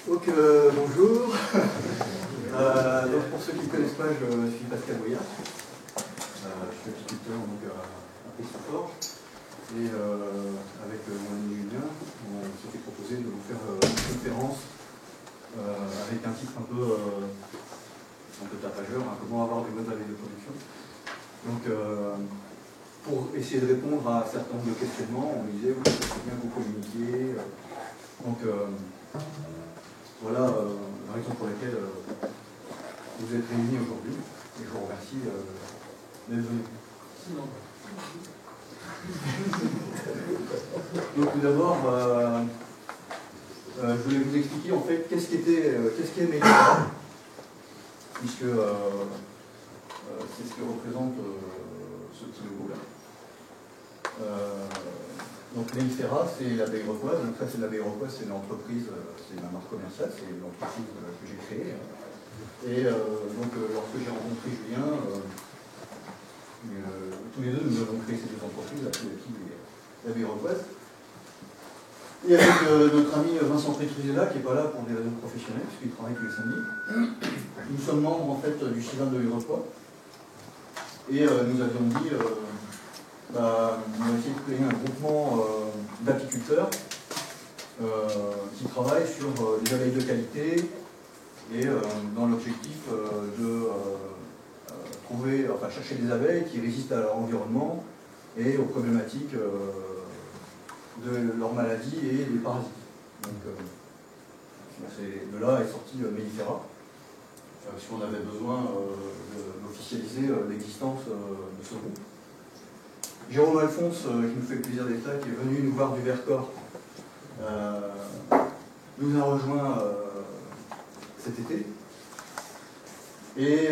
Donc bonjour. Donc pour ceux qui ne connaissent pas, je suis Pascal Boyard. Je suis apiculteur à Pessoforge. Et avec mon ami Julien, on s'était proposé de vous faire une conférence avec un titre un peu tapageur, hein, comment avoir des bonnes années de production. Donc pour essayer de répondre à un certain nombre de questionnements, on me disait oui, c'est bien que vous communiquiez. Donc voilà la raison pour laquelle vous êtes réunis aujourd'hui. Et je vous remercie d'être venus. Donc tout d'abord, je voulais vous expliquer en fait qu'est-ce qu'est Mellifera, puisque c'est ce que représente ce petit logo-là. Donc Mellifera, c'est l'abeille rockoise. Donc ça, c'est l'abeille rockoise, c'est l'entreprise, c'est ma marque commerciale, c'est l'entreprise que j'ai créée. Et donc lorsque j'ai rencontré Julien, tous les deux, nous avons créé ces deux entreprises, l'abeille rockoise. Et avec notre ami Vincent Trétrizella, qui n'est pas là pour des raisons professionnelles, puisqu'il travaille tous les samedis. Nous sommes membres en fait du Civin de l'Iroquois. Et nous avions dit, on va essayer de créer un groupement d'apiculteurs qui travaillent sur les abeilles de qualité et dans l'objectif de chercher des abeilles qui résistent à leur environnement et aux problématiques de leurs maladies et des parasites. Donc, de là est sorti Mellifera, parce qu'on avait besoin d'officialiser l'existence de ce groupe. Jérôme Alphonse, qui nous fait le plaisir d'être là, qui est venu nous voir du Vercors, nous a rejoint cet été. Et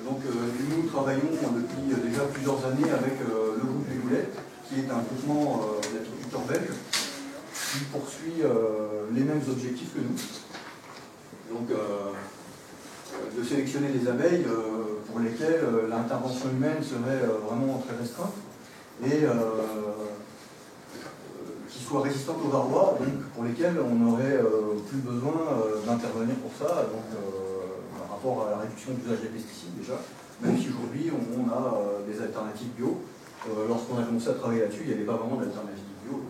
donc nous travaillons depuis déjà plusieurs années avec le groupe Les Goulettes, qui est un groupement d'apiculteurs belges qui poursuit les mêmes objectifs que nous. Donc de sélectionner des abeilles pour lesquelles l'intervention humaine serait vraiment très restreinte et qui soient résistantes aux varroa, donc pour lesquelles on n'aurait plus besoin d'intervenir pour ça, donc par rapport à la réduction de l'usage des pesticides déjà, même si aujourd'hui on a des alternatives bio. Lorsqu'on a commencé à travailler là-dessus, il n'y avait pas vraiment d'alternative bio.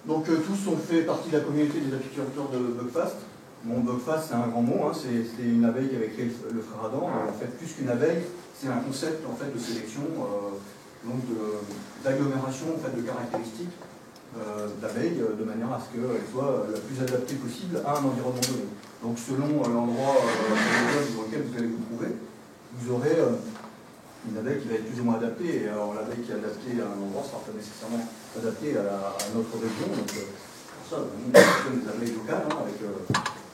Donc tous ont fait partie de la communauté des apiculteurs de Buckfast. Bon, Buckfast, c'est un grand mot, hein, c'est une abeille qui avait créé le frère Adam. En fait, plus qu'une abeille, c'est un concept en fait, de sélection, d'agglomération en fait, de caractéristiques d'abeilles, de manière à ce qu'elles soient la plus adaptée possible à un environnement donné. Donc selon l'endroit dans lequel vous allez vous trouver, vous aurez une abeille qui va être plus ou moins adaptée. Et alors l'abeille qui est adaptée à un endroit ne sera pas nécessairement adaptée à notre région. Donc pour ça, nous fonctionnons des abeilles locales hein, avec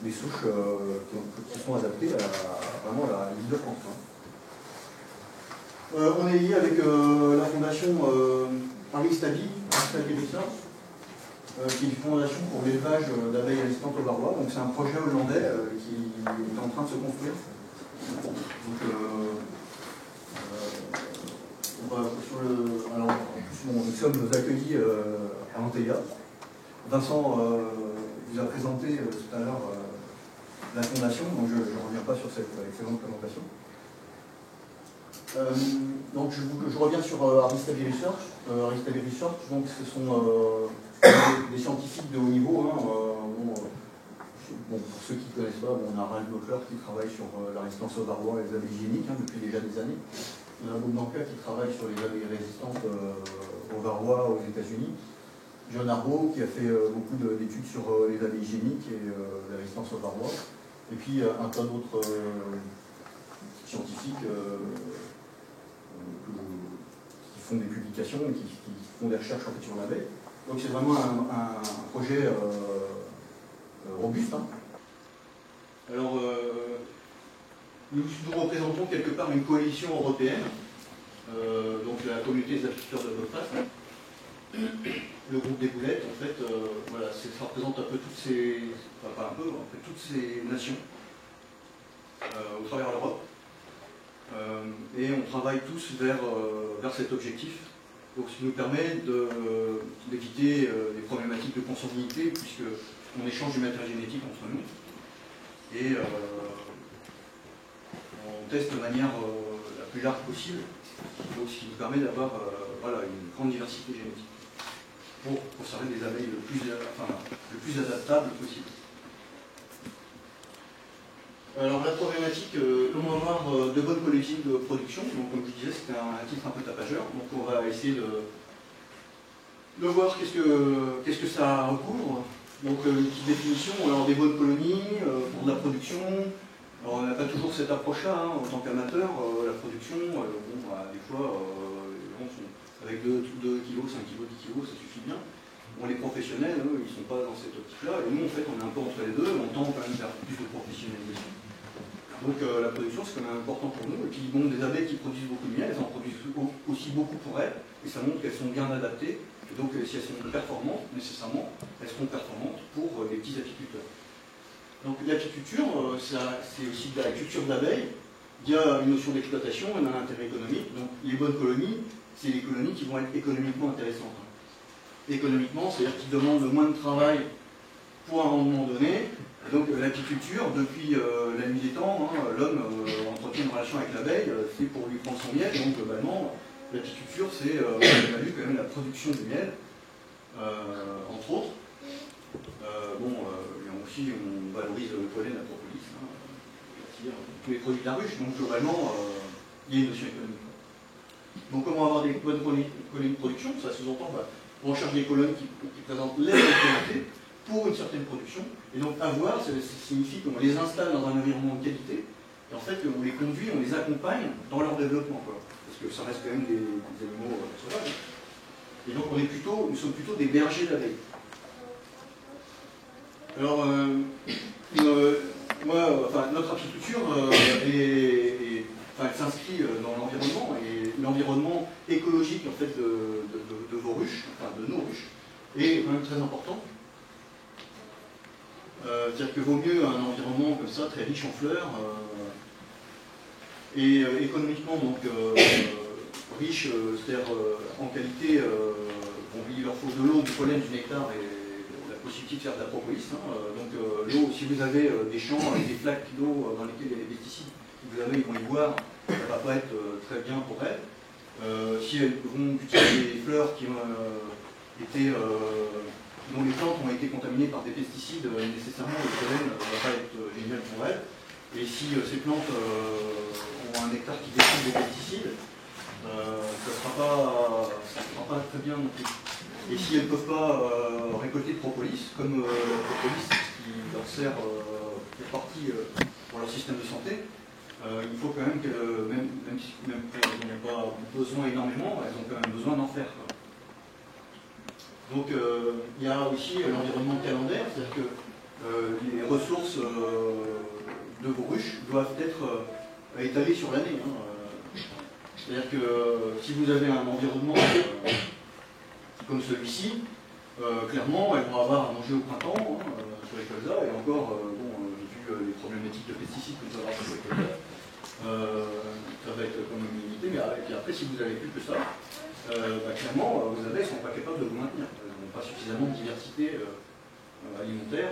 des souches qui sont adaptées à vraiment à l'île de France. Hein. On est lié avec la fondation Aristabi Research, qui est une fondation pour l'élevage d'abeilles résistantes aux varroa. Donc c'est un projet hollandais qui est en train de se construire. Donc, nous sommes accueillis à Anteia. Vincent vous a présenté tout à l'heure la fondation, donc je ne reviens pas sur cette excellente présentation. Donc je reviens sur Aristabi Research. Aristabi Research, donc ce sont des scientifiques de haut niveau. Hein, pour ceux qui ne connaissent pas, on a Ralph Loeffler qui travaille sur la résistance aux varroa et les abeilles hygiéniques hein, depuis déjà des années. On a Bob Danka qui travaille sur les abeilles résistantes aux varroa aux États-Unis. John Arbo qui a fait beaucoup d'études sur les abeilles hygiéniques et la résistance aux varroa. Et puis un tas d'autres scientifiques qui font des publications et qui font des recherches en fait, sur l'abeille. Donc c'est vraiment un projet robuste. Hein. Alors, nous représentons quelque part une coalition européenne, donc la communauté des apiculteurs de Buckfast. Le groupe des Goulettes, en fait, voilà, ça représente un peu toutes ces, enfin pas un peu, en fait, toutes ces nations au travers de l'Europe. Et on travaille tous vers cet objectif Donc ce qui nous permet d'éviter les problématiques de consanguinité, puisqu'on échange du matériel génétique entre nous. Et on teste de manière la plus large possible, donc ce qui nous permet d'avoir voilà, une grande diversité génétique pour conserver des abeilles le plus adaptables possible. Alors la problématique, comment avoir de bonnes politiques de production, donc comme je disais, c'était un titre un peu tapageur, donc on va essayer de voir qu'est-ce que ça recouvre. Donc une petite définition, alors des bonnes colonies pour de la production. Alors on n'a pas toujours cette approche-là, hein, en tant qu'amateur, la production, bon, bah, des fois, avec 2 kg, 5 kg, 10 kg, ça suffit bien. Bon, les professionnels, eux, ils ne sont pas dans cette optique-là, et nous, en fait, on est un peu entre les deux, on tend quand même vers plus de professionnalisation. Donc la production, c'est quand même important pour nous, et puis bon, des abeilles qui produisent beaucoup de miel, elles en produisent aussi beaucoup pour elles, et ça montre qu'elles sont bien adaptées, et donc si elles sont performantes, nécessairement, elles seront performantes pour les petits apiculteurs. Donc l'apiculture, c'est aussi de la culture d'abeilles. Il y a une notion d'exploitation, il y a un intérêt économique. Donc les bonnes colonies, c'est les colonies qui vont être économiquement intéressantes. Économiquement, c'est-à-dire qu'ils demandent le moins de travail pour un rendement donné. Donc l'apiculture, depuis la nuit des temps, hein, l'homme entretient une relation avec l'abeille, c'est pour lui prendre son miel. Donc globalement, l'apiculture, c'est on évalue quand même la production du miel, entre autres. Aussi, on valorise le pollen, la propolis, hein, tous les produits de la ruche, donc globalement, il y a une notion économique. Donc comment avoir des bonnes colonies de production, ça sous-entend, on recherche des colonies qui présentent les bonnes qualités pour une certaine production, et donc avoir, ça signifie qu'on les installe dans un environnement de qualité, et en fait on les conduit, on les accompagne dans leur développement, quoi. Parce que ça reste quand même des animaux sauvages. Et donc nous sommes plutôt des bergers d'abeilles. Alors, notre apiculture elle s'inscrit dans l'environnement, et l'environnement écologique en fait, de vos ruches, enfin de nos ruches, est quand même très important. C'est-à-dire que vaut mieux un environnement comme ça, très riche en fleurs, et économiquement donc riche, c'est-à-dire en qualité, il leur faut de l'eau, du pollen, du nectar et possibilité de faire de la propolis. Hein. Donc l'eau, si vous avez des champs avec des flaques d'eau dans lesquelles il y a des pesticides, vous avez, ils vont y boire, ça ne va pas être très bien pour elles. Si elles vont utiliser des fleurs qui ont été, dont les plantes ont été contaminées par des pesticides, nécessairement le pollen ne va pas être génial pour elles. Et si ces plantes ont un nectar qui découle des pesticides, ça ne sera pas très bien non plus. Et si elles ne peuvent pas récolter de propolis, comme la propolis qui leur sert pour partie pour leur système de santé, il faut quand même que, même si elles n'ont pas besoin énormément, elles ont quand même besoin d'en faire. Donc il y a aussi l'environnement calendaire, c'est-à-dire que les ressources de vos ruches doivent être étalées sur l'année. Hein. C'est-à-dire que si vous avez un environnement comme celui-ci, clairement, elles vont avoir à manger au printemps, sur les colzas, et encore, vu les problématiques de pesticides que vous avez sur les colzas, ça va être quand même limité, mais après, si vous n'avez plus que ça, clairement, vos abeilles ne sont pas capables de vous maintenir. Elles n'ont pas suffisamment de diversité alimentaire,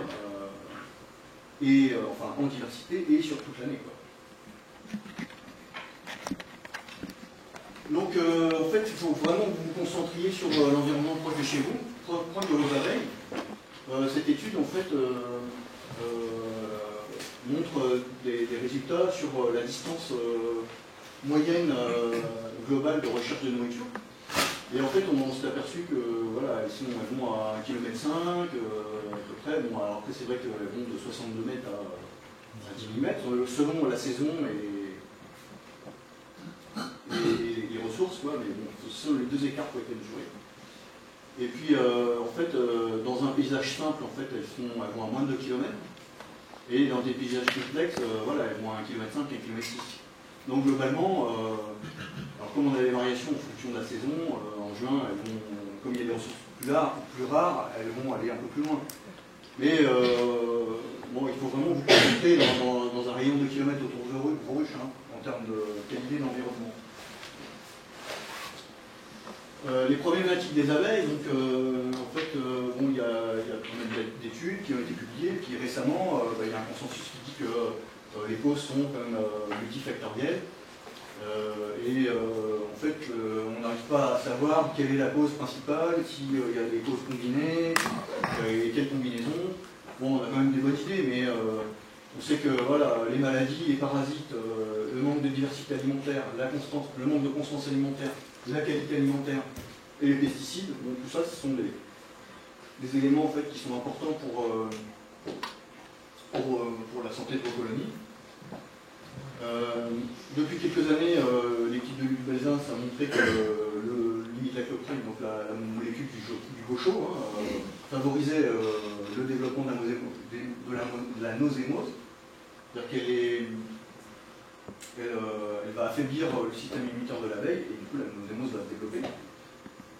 en diversité et sur toute l'année. Donc, en fait, il faut vraiment que vous vous concentriez sur l'environnement proche de chez vous, proche de vos abeilles. Cette étude, en fait, montre des résultats sur la distance moyenne globale de recherche de nourriture. Et en fait, on s'est aperçu que voilà, elles vont à 1,5 km à peu près. Bon, alors après, c'est vrai qu'elles vont de 62 mètres à 10 mm, selon la saison et les ressources, quoi, mais bon, ce sont les deux écarts qui ont été mesurés. Et puis, en fait, dans un paysage simple, en fait, elles vont à moins de 2 km. Et dans des paysages complexes, elles vont à 1,5 km, 1,6 km. Donc, globalement, alors comme on a des variations en fonction de la saison, en juin, elles vont, comme il y a des ressources plus rares, elles vont aller un peu plus loin. Mais il faut vraiment vous concentrer dans un rayon de kilomètres autour de vos ruches, hein, en termes de qualité d'environnement. Les problématiques des abeilles, donc en fait, bon, il y a quand même d'études qui ont été publiées, puis récemment, il y a un consensus qui dit que les causes sont quand même multifactorielles. En fait, on n'arrive pas à savoir quelle est la cause principale, s'il y a des causes combinées, et quelles combinaisons. Bon, on a quand même des bonnes idées, mais on sait que voilà, les maladies, les parasites, le manque de diversité alimentaire, le manque de constance alimentaire, la qualité alimentaire et les pesticides, donc tout ça, ce sont des éléments en fait, qui sont importants pour la santé de vos colonies. Depuis quelques années, l'équipe de Luc Belzin a montré que l'imidaclopride, donc la molécule du gaucho, favorisait le développement de la nosémose. C'est-à-dire qu'elle va affaiblir le système immunitaire de l'abeille et du coup la nosémose va se développer.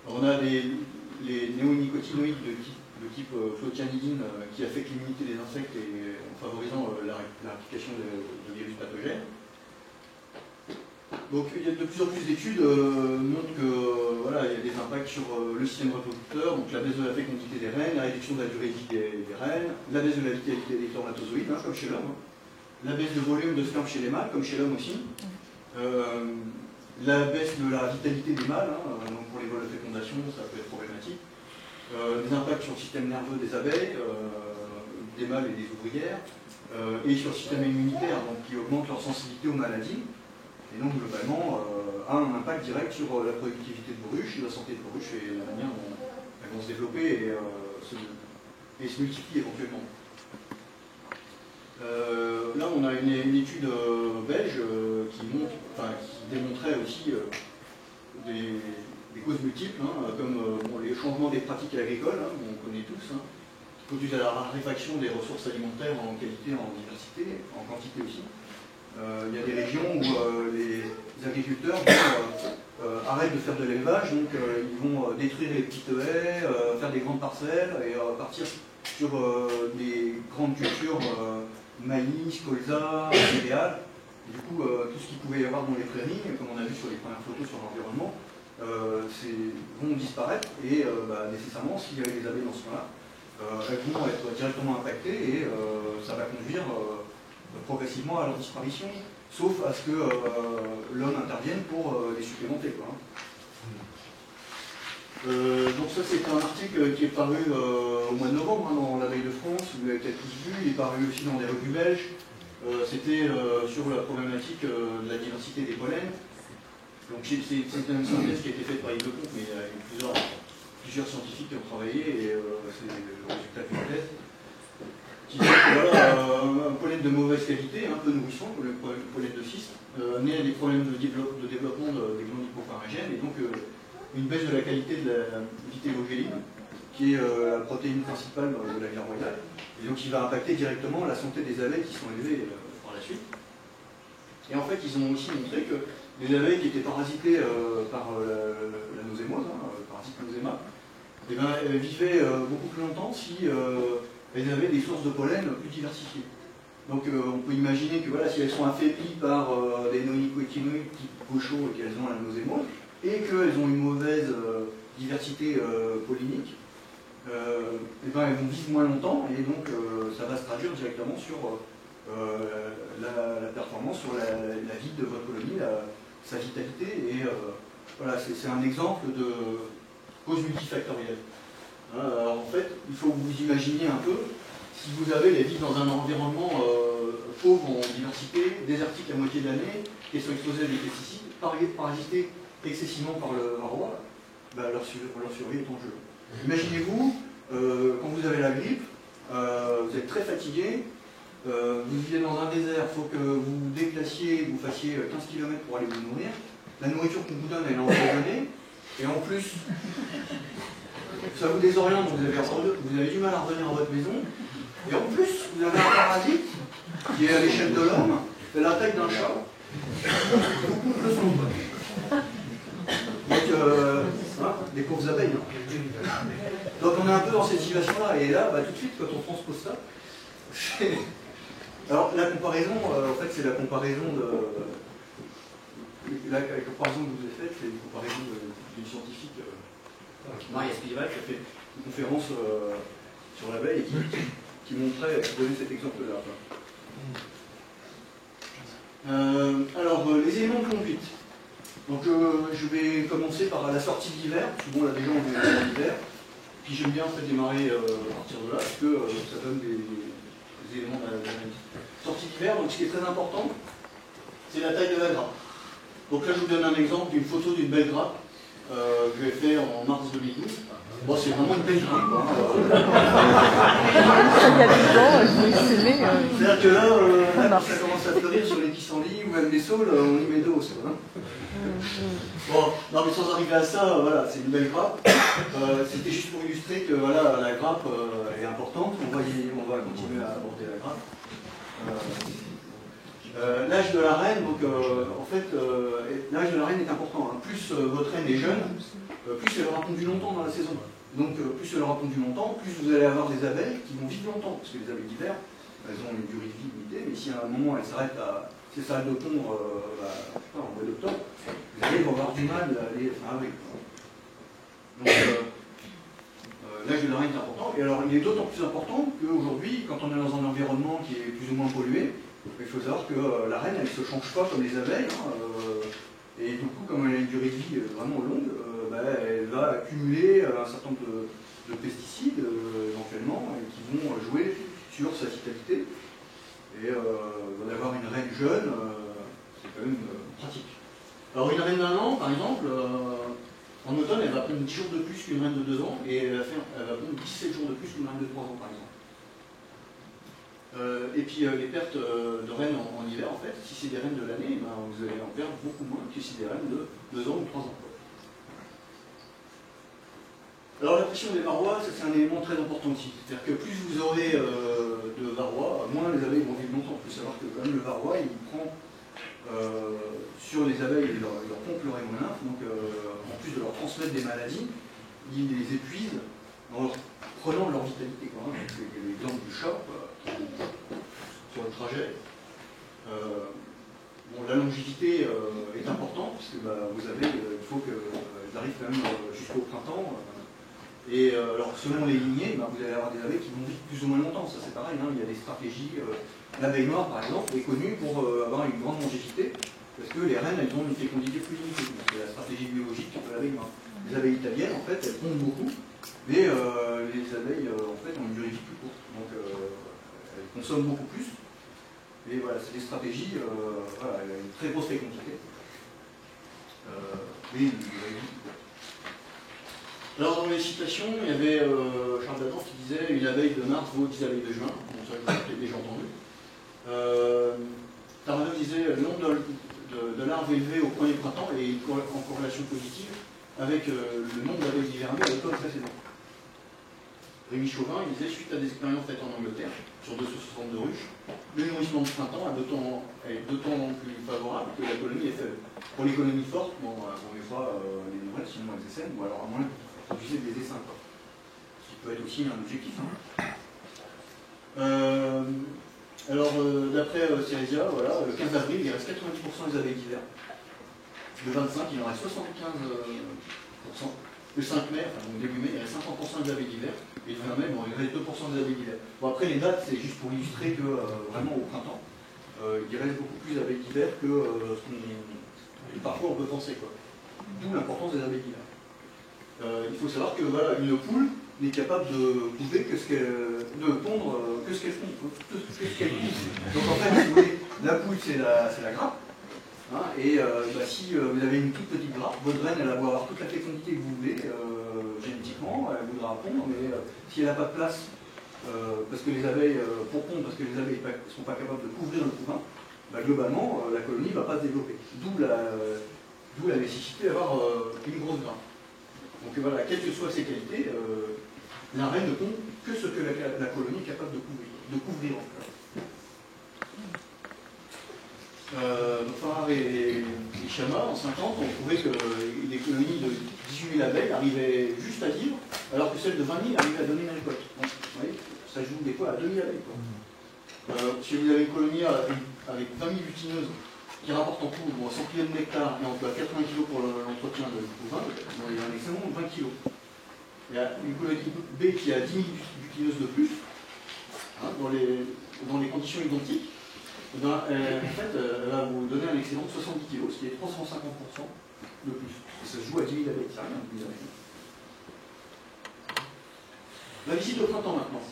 Alors, on a les néonicotinoïdes de type clothianidine qui affectent l'immunité des insectes en favorisant la réplication de virus pathogènes. Donc il y a de plus en plus d'études montrent que voilà, il y a des impacts sur le système reproducteur, donc la baisse de la fécondité des reines, la réduction de la durée de vie des reines, la baisse de la vitalité des spermatozoïdes, comme chez l'homme, la baisse de volume de sperme chez les mâles, comme chez l'homme aussi, la baisse de la vitalité des mâles, donc pour les vols de fécondation, ça peut être problématique, des impacts sur le système nerveux des abeilles, des mâles et des ouvrières, et sur le système immunitaire, donc qui augmente leur sensibilité aux maladies. Et donc, globalement, a un impact direct sur la productivité de vos ruches, la santé de vos ruches et la manière dont elles vont se développer et se multiplient éventuellement. Là, on a une étude belge qui démontrait aussi des causes multiples, comme les changements des pratiques agricoles, on connaît tous, qui conduisent à la raréfaction des ressources alimentaires en qualité, en diversité, en quantité aussi. Il y a des régions où les agriculteurs arrêtent de faire de l'élevage, donc ils vont détruire les petites haies, faire des grandes parcelles et partir sur des grandes cultures, maïs, colza, céréales. Du coup, tout ce qu'il pouvait y avoir dans les prairies, comme on a vu sur les premières photos sur l'environnement, vont disparaître et nécessairement, s'il y avait des abeilles dans ce cas-là, elles vont être directement impactées et ça va conduire progressivement à leur disparition, sauf à ce que l'homme intervienne pour les supplémenter. Donc ça c'est un article qui est paru au mois de novembre dans l'Abeille de France, vous l'avez peut-être tous vu, il est paru aussi dans des revues belges. C'était sur la problématique de la diversité des pollens. Donc c'est une synthèse qui a été faite par Yves Lecomte, mais il y a eu plusieurs scientifiques qui ont travaillé et c'est le résultat d'une thèse. Qui dit que voilà, un pollen de mauvaise qualité, un peu nourrissant, comme le pollen de cyste, naît des problèmes de développement des glandes hypopharyngènes et donc une baisse de la qualité de la vitellogéline, qui est la protéine principale de la glire royale, et donc qui va impacter directement la santé des abeilles qui sont élevées par la suite. Et en fait, ils ont aussi montré que les abeilles qui étaient parasitées par la nosémose, le parasite noséma, eh ben, elles vivaient beaucoup plus longtemps si elles avaient des sources de pollen plus diversifiées. Donc on peut imaginer que voilà, si elles sont affaiblies par des néonicotinoïdes type gaucho et qu'elles ont la nosémose, et qu'elles ont une mauvaise diversité pollinique, et ben elles vont vivre moins longtemps, et donc ça va se traduire directement sur la performance, sur la vie de votre colonie, sa vitalité, et voilà, c'est un exemple de cause multifactorielle. Alors en fait, il faut que vous imaginiez un peu, si vous avez les vivre dans un environnement pauvre en diversité, désertique la moitié de l'année, qui sont exposés à des pesticides, parasités excessivement par le varroa, leur survie est en jeu. Imaginez-vous, quand vous avez la grippe, vous êtes très fatigué, vous vivez dans un désert, il faut que vous vous déplaciez, vous fassiez 15 km pour aller vous nourrir, la nourriture qu'on vous donne elle est empoisonnée, et en plus, ça vous désoriente, vous avez du mal à revenir à votre maison, et en plus, vous avez un parasite qui est à l'échelle de l'homme, de la taille d'un chat, vous coupe le son. Donc, des pauvres abeilles. Donc on est un peu dans cette situation-là, et là, tout de suite, quand on transpose ça, alors la comparaison, en fait, c'est la comparaison que je vous ai faite, c'est une comparaison d'une scientifique, Maria Scriva, qui a fait une conférence sur l'abeille et qui montrait, qui donnait cet exemple-là. Alors, les éléments de conduite. Donc, je vais commencer par la sortie d'hiver. Souvent, là, déjà, on est en hiver. Puis, j'aime bien en fait, démarrer à partir de là, parce que ça donne des éléments d'analyse. Sortie d'hiver, donc ce qui est très important, c'est la taille de la grappe. Donc là, je vous donne un exemple d'une photo d'une belle grappe que j'ai fait en mars 2012. Bon, c'est vraiment une belle grappe. C'est-à-dire que là, quand ça commence à fleurir sur les pissenlits ou même les saules, on y met de l'eau. Bon, non, mais sans arriver à ça, voilà, c'est une belle grappe. C'était juste pour illustrer que voilà, la grappe est importante. On va continuer à aborder la grappe. L'âge de la reine, donc en fait, l'âge de la reine est important. Hein. Plus votre reine est jeune, plus elle aura pondu longtemps dans la saison. Donc plus elle aura pondu longtemps, plus vous allez avoir des abeilles qui vont vivre longtemps. Parce que les abeilles d'hiver, elles ont une durée de vie limitée, mais si à un moment elles s'arrêtent si elles s'arrêtent de pondre en mois d'octobre, les abeilles vont avoir du mal à aller fin avril. Donc l'âge de la reine est important. Et alors il est d'autant plus important qu'aujourd'hui, quand on est dans un environnement qui est plus ou moins pollué, il faut savoir que la reine, elle ne se change pas comme les abeilles, et du coup, comme elle a une durée de vie vraiment longue, elle va accumuler un certain nombre de pesticides, éventuellement, qui vont jouer sur sa vitalité. Et d'avoir une reine jeune, c'est quand même pratique. Alors une reine d'1 an, par exemple, en automne, elle va prendre 10 jours de plus qu'une reine de 2 ans, et elle va prendre 17 jours de plus qu'une reine de 3 ans, par exemple. Et puis les pertes de reines en hiver, en fait, si c'est des reines de l'année, vous allez en perdre beaucoup moins que si c'est des reines de 2 ans ou 3 ans. Alors la pression des varrois, c'est un élément très important aussi. C'est-à-dire que plus vous aurez de varrois, moins les abeilles vont vivre longtemps. Il faut savoir que quand même le varrois, il prend sur les abeilles, il leur pompe leur hémolymphe, donc en plus de leur transmettre des maladies, il les épuise en leur prenant leur vitalité. Quand même. Donc, l'exemple du chat, sur le trajet. Bon, la longévité est importante, puisque vous avez, il faut qu'elles arrivent quand même jusqu'au printemps. Et alors, selon les lignées, vous allez avoir des abeilles qui vont vivre plus ou moins longtemps. Ça, c'est pareil, hein, il y a des stratégies. L'abeille noire, par exemple, est connue pour avoir une grande longévité, parce que les reines, elles ont une fécondité plus limitée. C'est la stratégie biologique de l'abeille noire. Les abeilles italiennes, en fait, elles pondent beaucoup, mais les abeilles, en fait, ont une durée de vie plus courte. Donc, elles consomment beaucoup plus. Et voilà, c'est des stratégies, voilà, elle a une très grosse fécondité. Mais une durée de vie plus courte. Alors, dans les citations, il y avait Charles D'Adam qui disait « Une abeille de mars vaut 10 abeilles de juin ». Bon, ça, je l'ai déjà entendu. Taranov disait « Le nombre de larves élevées au premier printemps est en corrélation positive avec le nombre d'abeilles hivernales à l'automne précédent ». Rémi Chauvin, il disait « Suite à des expériences faites en Angleterre, sur 262 ruches, le nourrissement de printemps est d'autant plus favorable que la colonie est faible. Pour l'économie forte, bon, on les voit les nouvelles, sinon elles essaient, ou alors à moins produisez des dessins, quoi. Ce qui peut être aussi un objectif. Alors, d'après Ceresia, voilà, le 15 avril, il reste 90% des abeilles d'hiver. Le 25, il en reste 75%. Le 5 mai, enfin donc début mai, il reste 50% des abeilles d'hiver. Et le 20 mai, bon, il reste 2% des abeilles d'hiver. Bon, après, les dates, c'est juste pour illustrer que vraiment au printemps, il reste beaucoup plus d'abeilles d'hiver que ce qu'on parfois on peut penser, quoi. D'où l'importance des abeilles d'hiver. Il faut savoir que voilà, une poule n'est capable de pondre que ce qu'elle pond, que ce qu'elle pond. Donc en fait, si vous voulez, la poule c'est la grappe, hein, et si vous avez une toute petite grappe, votre reine elle va avoir toute la fécondité que vous voulez, génétiquement, elle voudra pondre, mais si elle n'a pas de place, parce que les abeilles, pour pondre, parce que les abeilles ne sont pas capables de couvrir le couvain, globalement, la colonie ne va pas se développer. D'où la nécessité d'avoir une grosse grappe. Donc voilà, quelles que soient ses qualités, la reine ne pond que ce que la colonie est capable de couvrir en fait. Donc Farrar et Chama, en 50, ont trouvé que les colonies de 18 000 abeilles arrivaient juste à vivre, alors que celles de 20 000 arrivaient à donner une récolte. Donc, vous voyez, ça joue des fois à 2 000 abeilles. Si vous avez une colonie avec 20 000 butineuses qui rapporte en tout 100 kg de nectar et emploie 80 kg pour l'entretien du couvain, il y a un excédent de 20 kg. Il y a une colonie B qui a 10 000 butineuses de plus, hein, dans les conditions identiques. En fait, elle va vous donner un excédent de 70 kg, ce qui est 350% de plus. Et ça se joue à 10 000 abeilles, c'est rien de plus avec. La visite au printemps maintenant.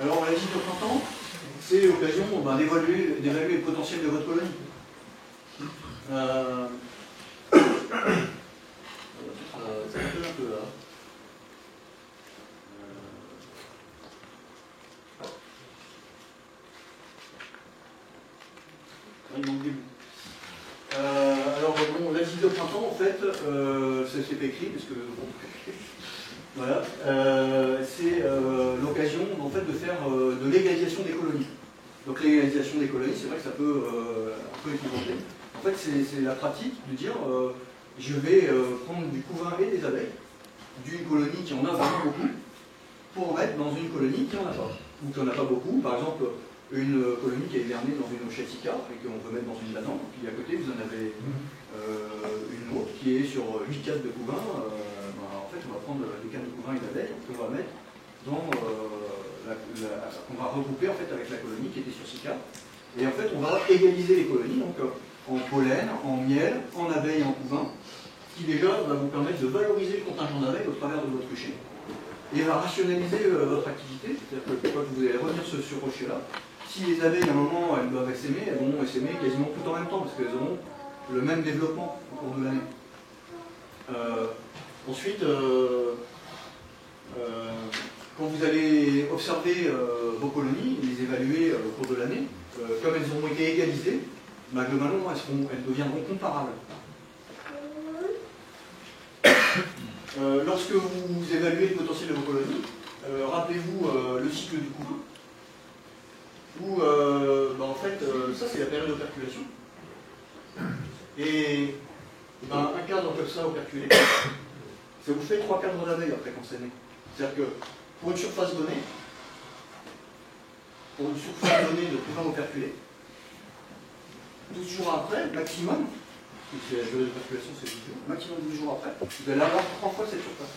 Alors la visite au printemps, c'est l'occasion d'évaluer le potentiel de votre colonie. Ça m'appelle un peu là. Il manque des bouts. Alors bon, la visite au printemps, en fait, c'est pas écrit, parce que bon, voilà, c'est l'occasion en fait de faire de l'égalisation des colonies. Donc l'égalisation des colonies, c'est vrai que ça peut un peu équivoquer. En fait, c'est la pratique de dire je vais prendre du couvain et des abeilles d'une colonie qui en a vraiment beaucoup pour mettre dans une colonie qui en a pas. Ou qui en a pas beaucoup, par exemple une colonie qui est hivernée dans une Ochatica et qu'on peut mettre dans une banane, puis à côté vous en avez une autre qui est sur 8 cases de couvain. En fait, on va prendre des cannes de couvain et d'abeilles qu'on va mettre dans qu'on va regrouper en fait avec la colonie qui était sur 6 cases. Et en fait, on va égaliser les colonies, donc en pollen, en miel, en abeilles et en couvain, qui déjà va vous permettre de valoriser le contingent d'abeilles au travers de votre rucher, et va rationaliser votre activité, c'est-à-dire que quand vous allez revenir sur ce rucher-là, si les abeilles, à un moment, elles doivent essaimer, elles vont essaimer quasiment tout en même temps, parce qu'elles auront le même développement au cours de l'année. Ensuite, quand vous allez observer vos colonies, les évaluer au cours de l'année, comme elles auront été égalisées, globalement, elles deviendront comparables. Lorsque vous évaluez le potentiel de vos colonies, rappelez-vous le cycle du couple, où en fait, ça c'est la période d'operculation. Et un cadre comme ça operculé, ça vous fait 3 cadres d'abeilles après quand c'est né. C'est-à-dire que pour une surface donnée, de couvain operculé, 12 jours après, maximum, c'est la durée d'operculation, c'est 12 jours, maximum 12 jours après, vous allez avoir 3 fois cette surface.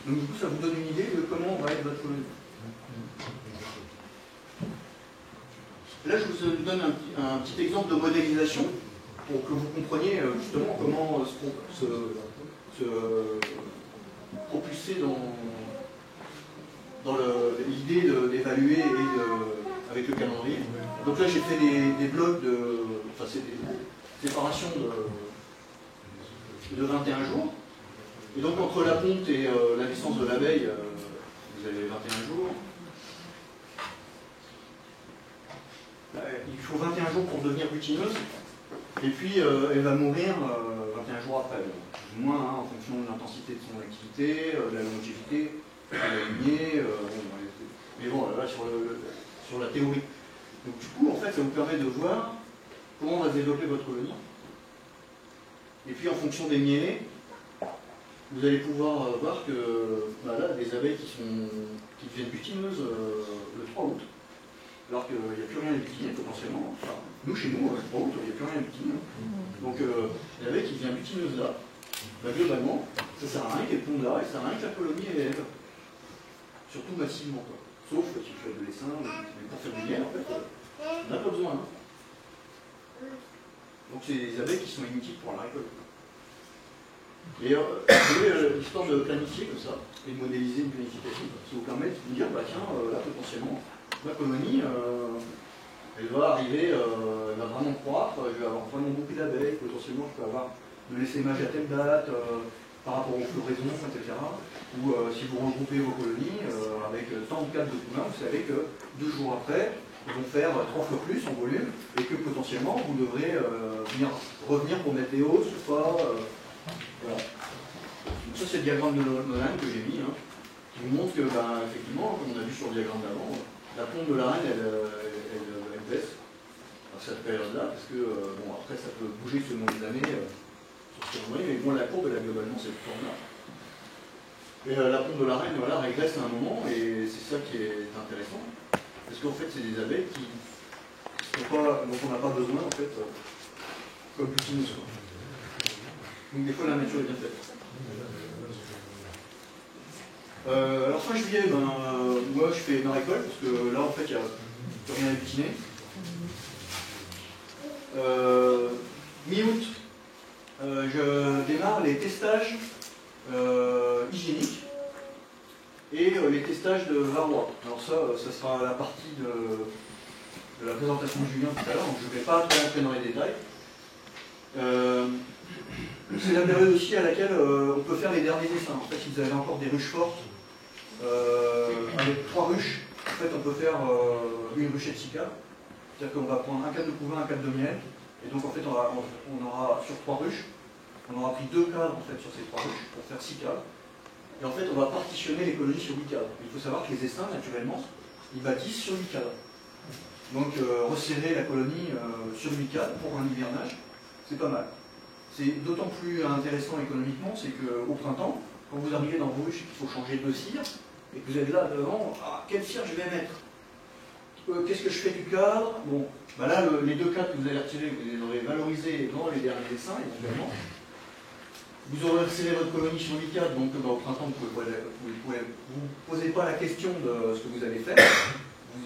Donc du coup, ça vous donne une idée de comment va être votre colonie. Là, je vous donne un petit exemple de modélisation pour que vous compreniez justement comment se propulser dans l'idée d'évaluer avec le calendrier. Donc là, j'ai fait des blocs c'est des séparations de 21 jours. Et donc entre la ponte et la naissance de l'abeille, vous avez 21 jours. Il faut 21 jours pour devenir butineuse, et puis elle va mourir 21 jours après, plus ou moins, hein, en fonction de l'intensité de son activité, de la longévité, de la lignée, mais bon, là, sur la théorie. Donc du coup, en fait, ça vous permet de voir comment va se développer votre colonie. Et puis en fonction des miellets, vous allez pouvoir voir que là, des abeilles qui deviennent butineuses le 3 août, alors qu'il n'y a plus rien à butiner potentiellement. Enfin, nous, chez nous, le 3 août, il n'y a plus rien à butiner. Donc l'abeille qui devient butineuse là, globalement, ça ne sert à rien qu'elle ponde là, et ça ne sert à rien que la colonie élève. Surtout massivement, quoi. Sauf quand il fait de l'essaim, mais pour faire du miel, en fait, on n'a pas besoin. Hein. Donc c'est des abeilles qui sont inutiles pour la récolte. Et l'histoire de planifier comme ça, et de modéliser une planification, ça vous permet de vous dire, tiens, là potentiellement, ma colonie, elle va arriver, elle va vraiment croître, je vais avoir vraiment beaucoup d'abeilles, potentiellement je peux avoir de l'essaimage à telle date, par rapport aux floraisons, etc. Ou si vous regroupez vos colonies avec tant de cadres de couvain, vous savez que 2 jours après, ils vont faire 3 fois plus en volume, et que potentiellement vous devrez revenir pour mettre des hausses ou pas. Voilà. Donc ça c'est le diagramme de Nolan que j'ai mis, hein, qui vous montre que, effectivement, comme on a vu sur le diagramme d'avant, la ponte de la reine, elle baisse à cette période-là, parce que, après ça peut bouger selon les années, sur ce mais bon, la courbe, elle a globalement cette forme-là. Et la ponte de la reine, voilà, régresse à un moment, et c'est ça qui est intéressant, parce qu'en fait, c'est des abeilles dont on n'a pas besoin, en fait, comme butineuse, quoi. Donc des fois la nature est bien faite. Alors fin juillet, moi je fais ma récolte, parce que là en fait il n'y a plus rien à butiner. Mi-août, je démarre les testages hygiéniques et les testages de varroa. Alors ça sera la partie de la présentation de Julien tout à l'heure, donc je ne vais pas trop rentrer dans les détails. C'est la période aussi à laquelle on peut faire les derniers dessins. En fait, si vous avez encore des ruches fortes, avec 3 ruches, en fait, on peut faire une ruchette cicale. C'est-à-dire qu'on va prendre un cadre de couvain, un cadre de miel, et donc en fait, on aura sur 3 ruches, on aura pris 2 cadres en fait, sur ces 3 ruches pour faire 6 cadres. Et en fait, on va partitionner les colonies sur 8 cadres. Il faut savoir que les essaims, naturellement, ils bâtissent sur 8 cadres. Donc, resserrer la colonie sur 8 cadres pour un hivernage, c'est pas mal. C'est d'autant plus intéressant économiquement, c'est qu'au printemps, quand vous arrivez dans vos ruches et qu'il faut changer de cire, et que vous êtes là devant, quelle cire je vais mettre? Qu'est-ce que je fais du cadre? Bon, là, les 2 cadres que vous allez retirer, vous les aurez valorisés dans les derniers dessins, éventuellement. Vous aurez resserré votre colonie sur 8 cadres, donc au printemps, vous ne posez pas la question de ce que vous allez faire.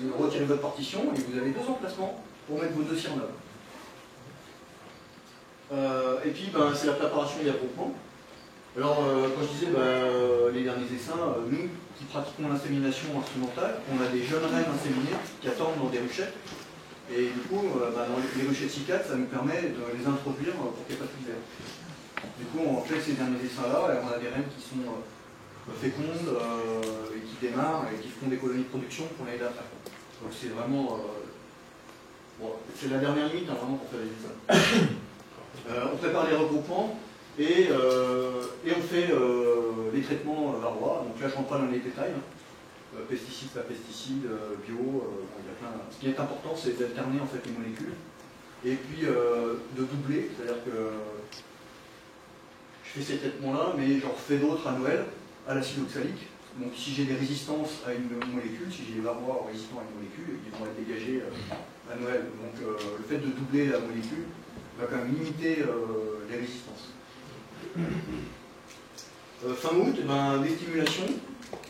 Vous retirez votre partition et vous avez 2 emplacements pour mettre vos 2 cires neuves. Et puis, c'est la préparation et l'agroupement. Alors, quand je disais les derniers essaims, nous qui pratiquons l'insémination instrumentale, on a des jeunes reines inséminées qui attendent dans des ruchettes. Et du coup, dans les ruchettes cicates, ça nous permet de les introduire pour qu'il n'y ait pas de verre. Du coup, on fait ces derniers essaims-là, et on a des reines qui sont fécondes, et qui démarrent, et qui font des colonies de production pour l'année d'après. Donc c'est vraiment... c'est la dernière limite, vraiment, pour faire les essaims. On prépare les regroupements et on fait les traitements varroa. Donc là, je ne rentre pas dans les détails. Pesticides, pas pesticides, bio. Il y a plein... Ce qui est important, c'est d'alterner en fait, les molécules. Et puis de doubler, c'est-à-dire que je fais ces traitements-là, mais j'en refais d'autres à Noël, à l'acide oxalique. Donc si j'ai des résistances à une molécule, si j'ai des varroa résistants à une molécule, ils vont être dégagés à Noël. Donc le fait de doubler la molécule va quand même limiter les résistances. Fin août, des stimulations.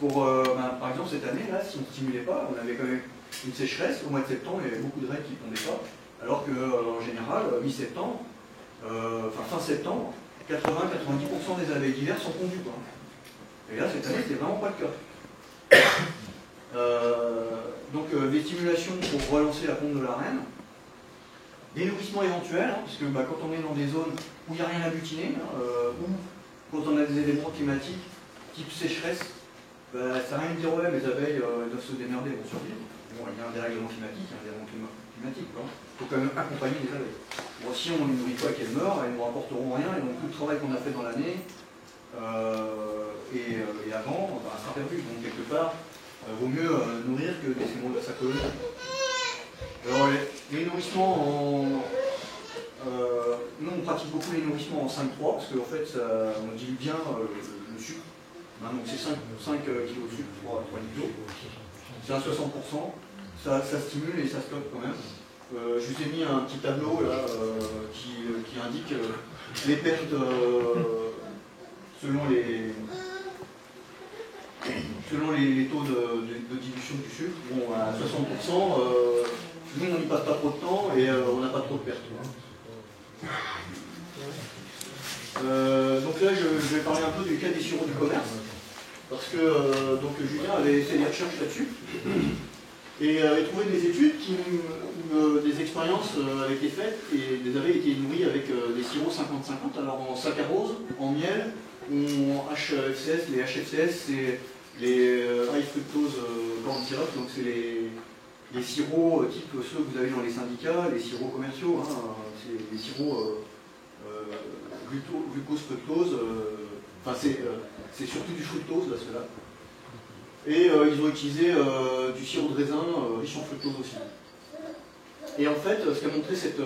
Pour, par exemple, cette année, là, si on ne stimulait pas, on avait quand même une sécheresse. Au mois de septembre, il y avait beaucoup de raies qui ne pondaient pas. Alors qu'en général, mi-septembre, fin septembre, 80-90% des abeilles d'hiver sont pondues. Quoi. Et là, cette année, c'était vraiment pas le cas. Donc, des stimulations pour relancer la ponte de la reine. Des nourrissements éventuels, parce que quand on est dans des zones où il n'y a rien à butiner, ou quand on a des éléments climatiques type sécheresse, ça n'a rien de dire, ouais, les abeilles doivent se démerder, vont survivre. Bon, il y a un dérèglement climatique, il y a un dérèglement climatique. Il faut quand même accompagner les abeilles. Bon, si on ne les nourrit pas et qu'elles meurent, elles ne nous rapporteront rien, et donc tout le travail qu'on a fait dans l'année et avant, sera perdu. Donc quelque part, vaut mieux nourrir que laisser mourir sa colonie. Alors les nourrissements nous on pratique beaucoup les nourrissements en 5-3 parce qu'en fait on dilue bien le sucre. Donc c'est 5 kg de sucre, 3 litres d'eau. C'est à 60%, ça stimule et ça stocke quand même. Je vous ai mis un petit tableau là qui indique les pertes selon les taux de dilution du sucre. Bon, à 60%, nous on n'y passe pas trop de temps et on n'a pas trop de pertes. Donc là je vais parler un peu du cas des sirops du commerce, parce que donc Julien avait fait des recherches là-dessus et avait trouvé des études où des expériences avaient été faites et des abeilles étaient nourries avec des sirops 50-50, alors en saccharose, en miel ou en HFCS. Les HFCS c'est les high fructose corn syrup, donc c'est les sirops type ceux que vous avez dans les syndicats, les sirops commerciaux, c'est les sirops glucose, fructose, c'est surtout du fructose là ceux-là. Et ils ont utilisé du sirop de raisin riche en fructose aussi. Et en fait, ce qu'a montré cette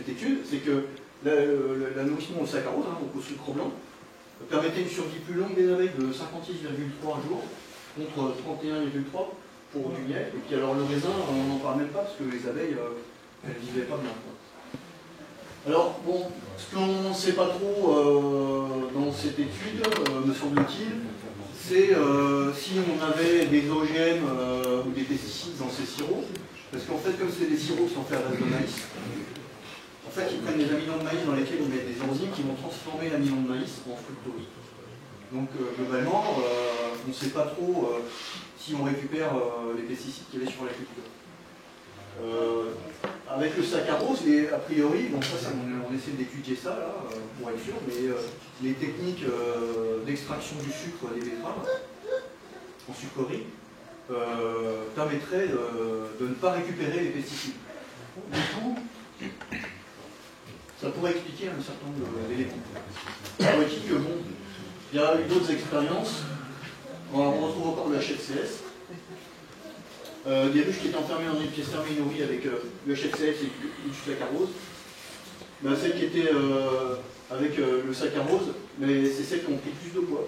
étude, c'est que la nourrissement au saccharose, donc au sucre blanc, permettait une survie plus longue des abeilles de 56,3 jours contre 31,3 pour du miel. Et puis alors le raisin, on n'en parle même pas parce que les abeilles, elles ne vivaient pas bien. Alors, bon, ce qu'on ne sait pas trop dans cette étude, me semble-t-il, c'est si on avait des OGM ou des pesticides dans ces sirops, parce qu'en fait, comme c'est des sirops qui sont faits à base de maïs, en fait, ils prennent des amidons de maïs dans lesquels on met des enzymes qui vont transformer l'amidon de maïs en fructose. Donc, globalement, on ne sait pas trop si on récupère les pesticides qu'il y avait sur la culture. Avec le saccharose, et a priori, bon, ça, on essaie d'étudier ça là, pour être sûr, mais les techniques d'extraction du sucre des betteraves en sucrerie permettraient de ne pas récupérer les pesticides. Du coup, ça pourrait expliquer un certain nombre d'éléments. Pourrait-il que bon, il y a eu d'autres expériences, on retrouve encore le HFCS. Des ruches qui étaient enfermées dans une pièce fermée nourrie avec le HFCS et du saccharose. Ben, celles qui étaient avec le saccharose, mais c'est celles qui ont pris plus de poids.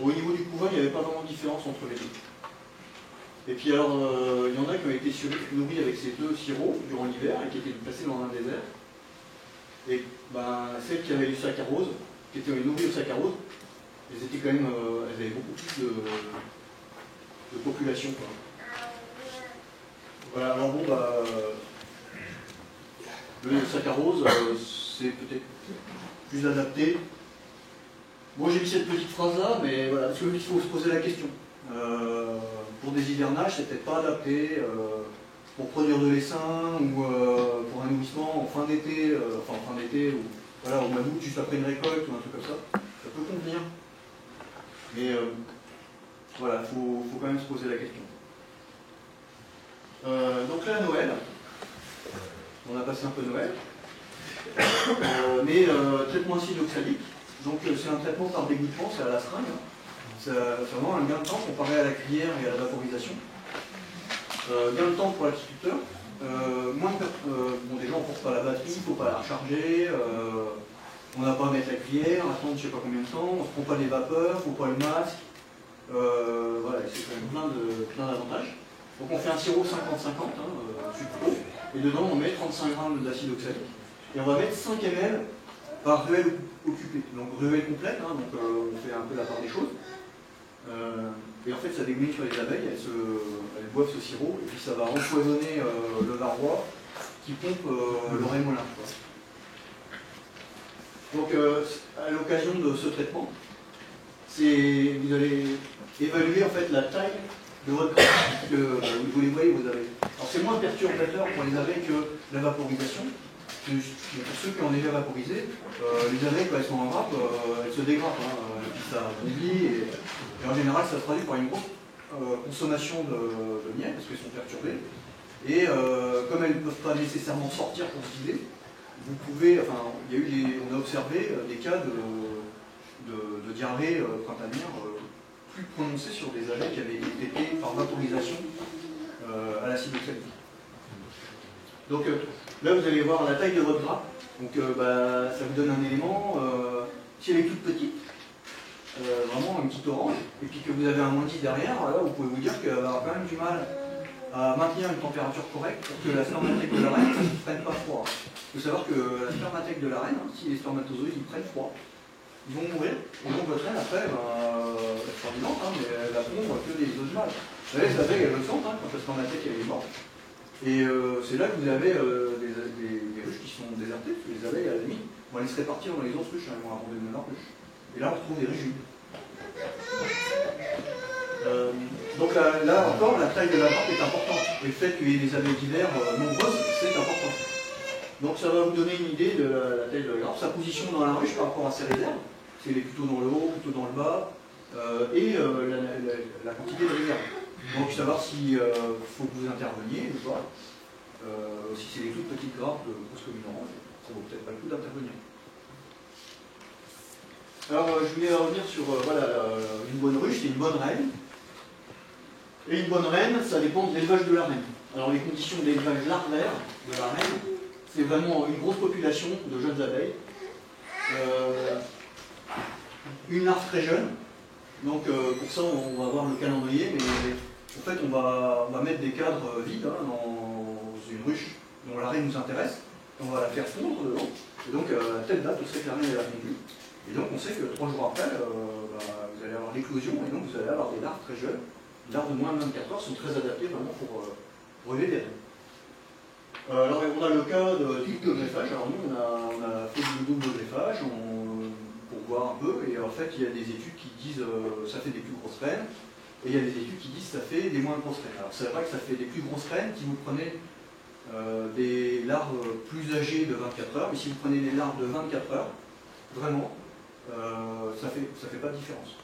Au niveau du couvain, il n'y avait pas vraiment de différence entre les deux. Et puis alors, il y en a qui ont été nourris avec ces deux sirops durant l'hiver et qui étaient placés dans un désert. Et ben, celles qui avaient du saccharose, qui étaient nourries au saccharose, elles étaient quand même, elles avaient beaucoup plus de population, quoi. Voilà, alors bon, bah, le saccharose, c'est peut-être plus adapté. Bon, j'ai mis cette petite phrase-là, mais voilà, parce qu'il faut se poser la question. Pour des hivernages, c'est peut-être pas adapté pour produire de l'essaim ou pour un nourrissement en fin d'été, ou voilà, au mois d'août, juste après une récolte ou un truc comme ça. Ça peut convenir. Mais voilà, il faut quand même se poser la question. Donc là, Noël, on a passé un peu Noël, mais traitement acide oxalique, donc c'est un traitement par dégouttement, c'est à la seringue, hein. C'est vraiment un gain de temps comparé à la cuillère et à la vaporisation. Gain de temps pour l'agriculteur, bon, déjà on ne porte pas la batterie, il ne faut pas la recharger, on n'a pas à mettre la cuillère, attendre je ne sais pas combien de temps, on ne se prend pas les vapeurs, il ne faut pas le masque. Voilà, c'est quand même plein d'avantages. Donc on fait un sirop 50-50, sucreux, et dedans on met 35 grammes d'acide oxalique. Et on va mettre 5 ml par ruelle occupée. Donc ruelle complète, donc on fait un peu la part des choses. Et en fait ça dégouline sur les abeilles, elles boivent ce sirop, et puis ça va empoisonner le varroa qui pompe l'oreille molin. Donc à l'occasion de ce traitement, vous allez évaluer en fait la taille de votre grappe, vous les voyez, vous avez. Alors c'est moins perturbateur pour les abeilles que la vaporisation. Pour ceux qui ont déjà vaporisé, les abeilles quand elles sont en grappe, elles se dégradent, et puis ça bondit, et en général ça se traduit par une grosse consommation de miel, parce qu'elles sont perturbées. Et comme elles ne peuvent pas nécessairement sortir pour se vider, vous pouvez, enfin, on a observé des cas de diarrhée printanière plus prononcée sur des abeilles qui avaient été traitées par vaporisation à l'acide oxalique. Donc là, vous allez voir la taille de votre grappe. Donc ça vous donne un élément. Si elle est toute petite, vraiment une petite orange, et puis que vous avez un moins 10 derrière, là, vous pouvez vous dire qu'elle va avoir quand même du mal à maintenir une température correcte pour que la spermathèque de la reine ne prenne pas froid. Il faut savoir que la spermathèque de la reine, si les spermatozoïdes ils prennent froid, ils vont mourir. Et donc votre reine, après, elle sera vivante, mais elle va pondre que des œufs de mâle. Vous savez, les abeilles, elles le sentent, quand la spermathèque elle est morte. Et c'est là que vous avez des ruches qui sont désertées, parce que les abeilles, à la limite, vont aller se répartir dans les autres ruches, elles vont abandonner leurs ruches. Et là, on retrouve des ruches vides. Donc là encore, la taille de la grappe est importante. Et le fait qu'il y ait des abeilles d'hiver nombreuses, c'est important. Donc ça va vous donner une idée de la taille de la grappe, sa position dans la ruche par rapport à ses réserves. C'est plutôt dans le haut, plutôt dans le bas, et la quantité de réserve. Donc savoir s'il faut que vous interveniez ou pas. Si c'est des toutes petites grappes de grosse commune orange, ça vaut peut-être pas le coup d'intervenir. Alors je voulais revenir sur une bonne ruche, c'est une bonne reine. Et une bonne reine, ça dépend de l'élevage de la reine. Alors les conditions d'élevage larvaire de la reine, c'est vraiment une grosse population de jeunes abeilles. Une larve très jeune. Donc pour ça on va voir le calendrier, mais en fait on va mettre des cadres vides dans une ruche dont la reine nous intéresse. on va la faire fondre dedans, et donc à telle date, on sait que la reine elle a fondu, et donc on sait que 3 jours après, vous allez avoir l'éclosion, et donc vous allez avoir des larves très jeunes. Les larves de moins de 24 heures sont très adaptées vraiment pour relever des reines. Alors on a le cas de double greffage. Alors nous on a fait du double greffage pour voir un peu, et en fait il y a des études qui disent ça fait des plus grosses reines, et il y a des études qui disent ça fait des moins grosses reines. Alors c'est vrai que ça fait des plus grosses reines si vous prenez des larves plus âgées de 24 heures, mais si vous prenez des larves de 24 heures, vraiment, ça fait pas de différence.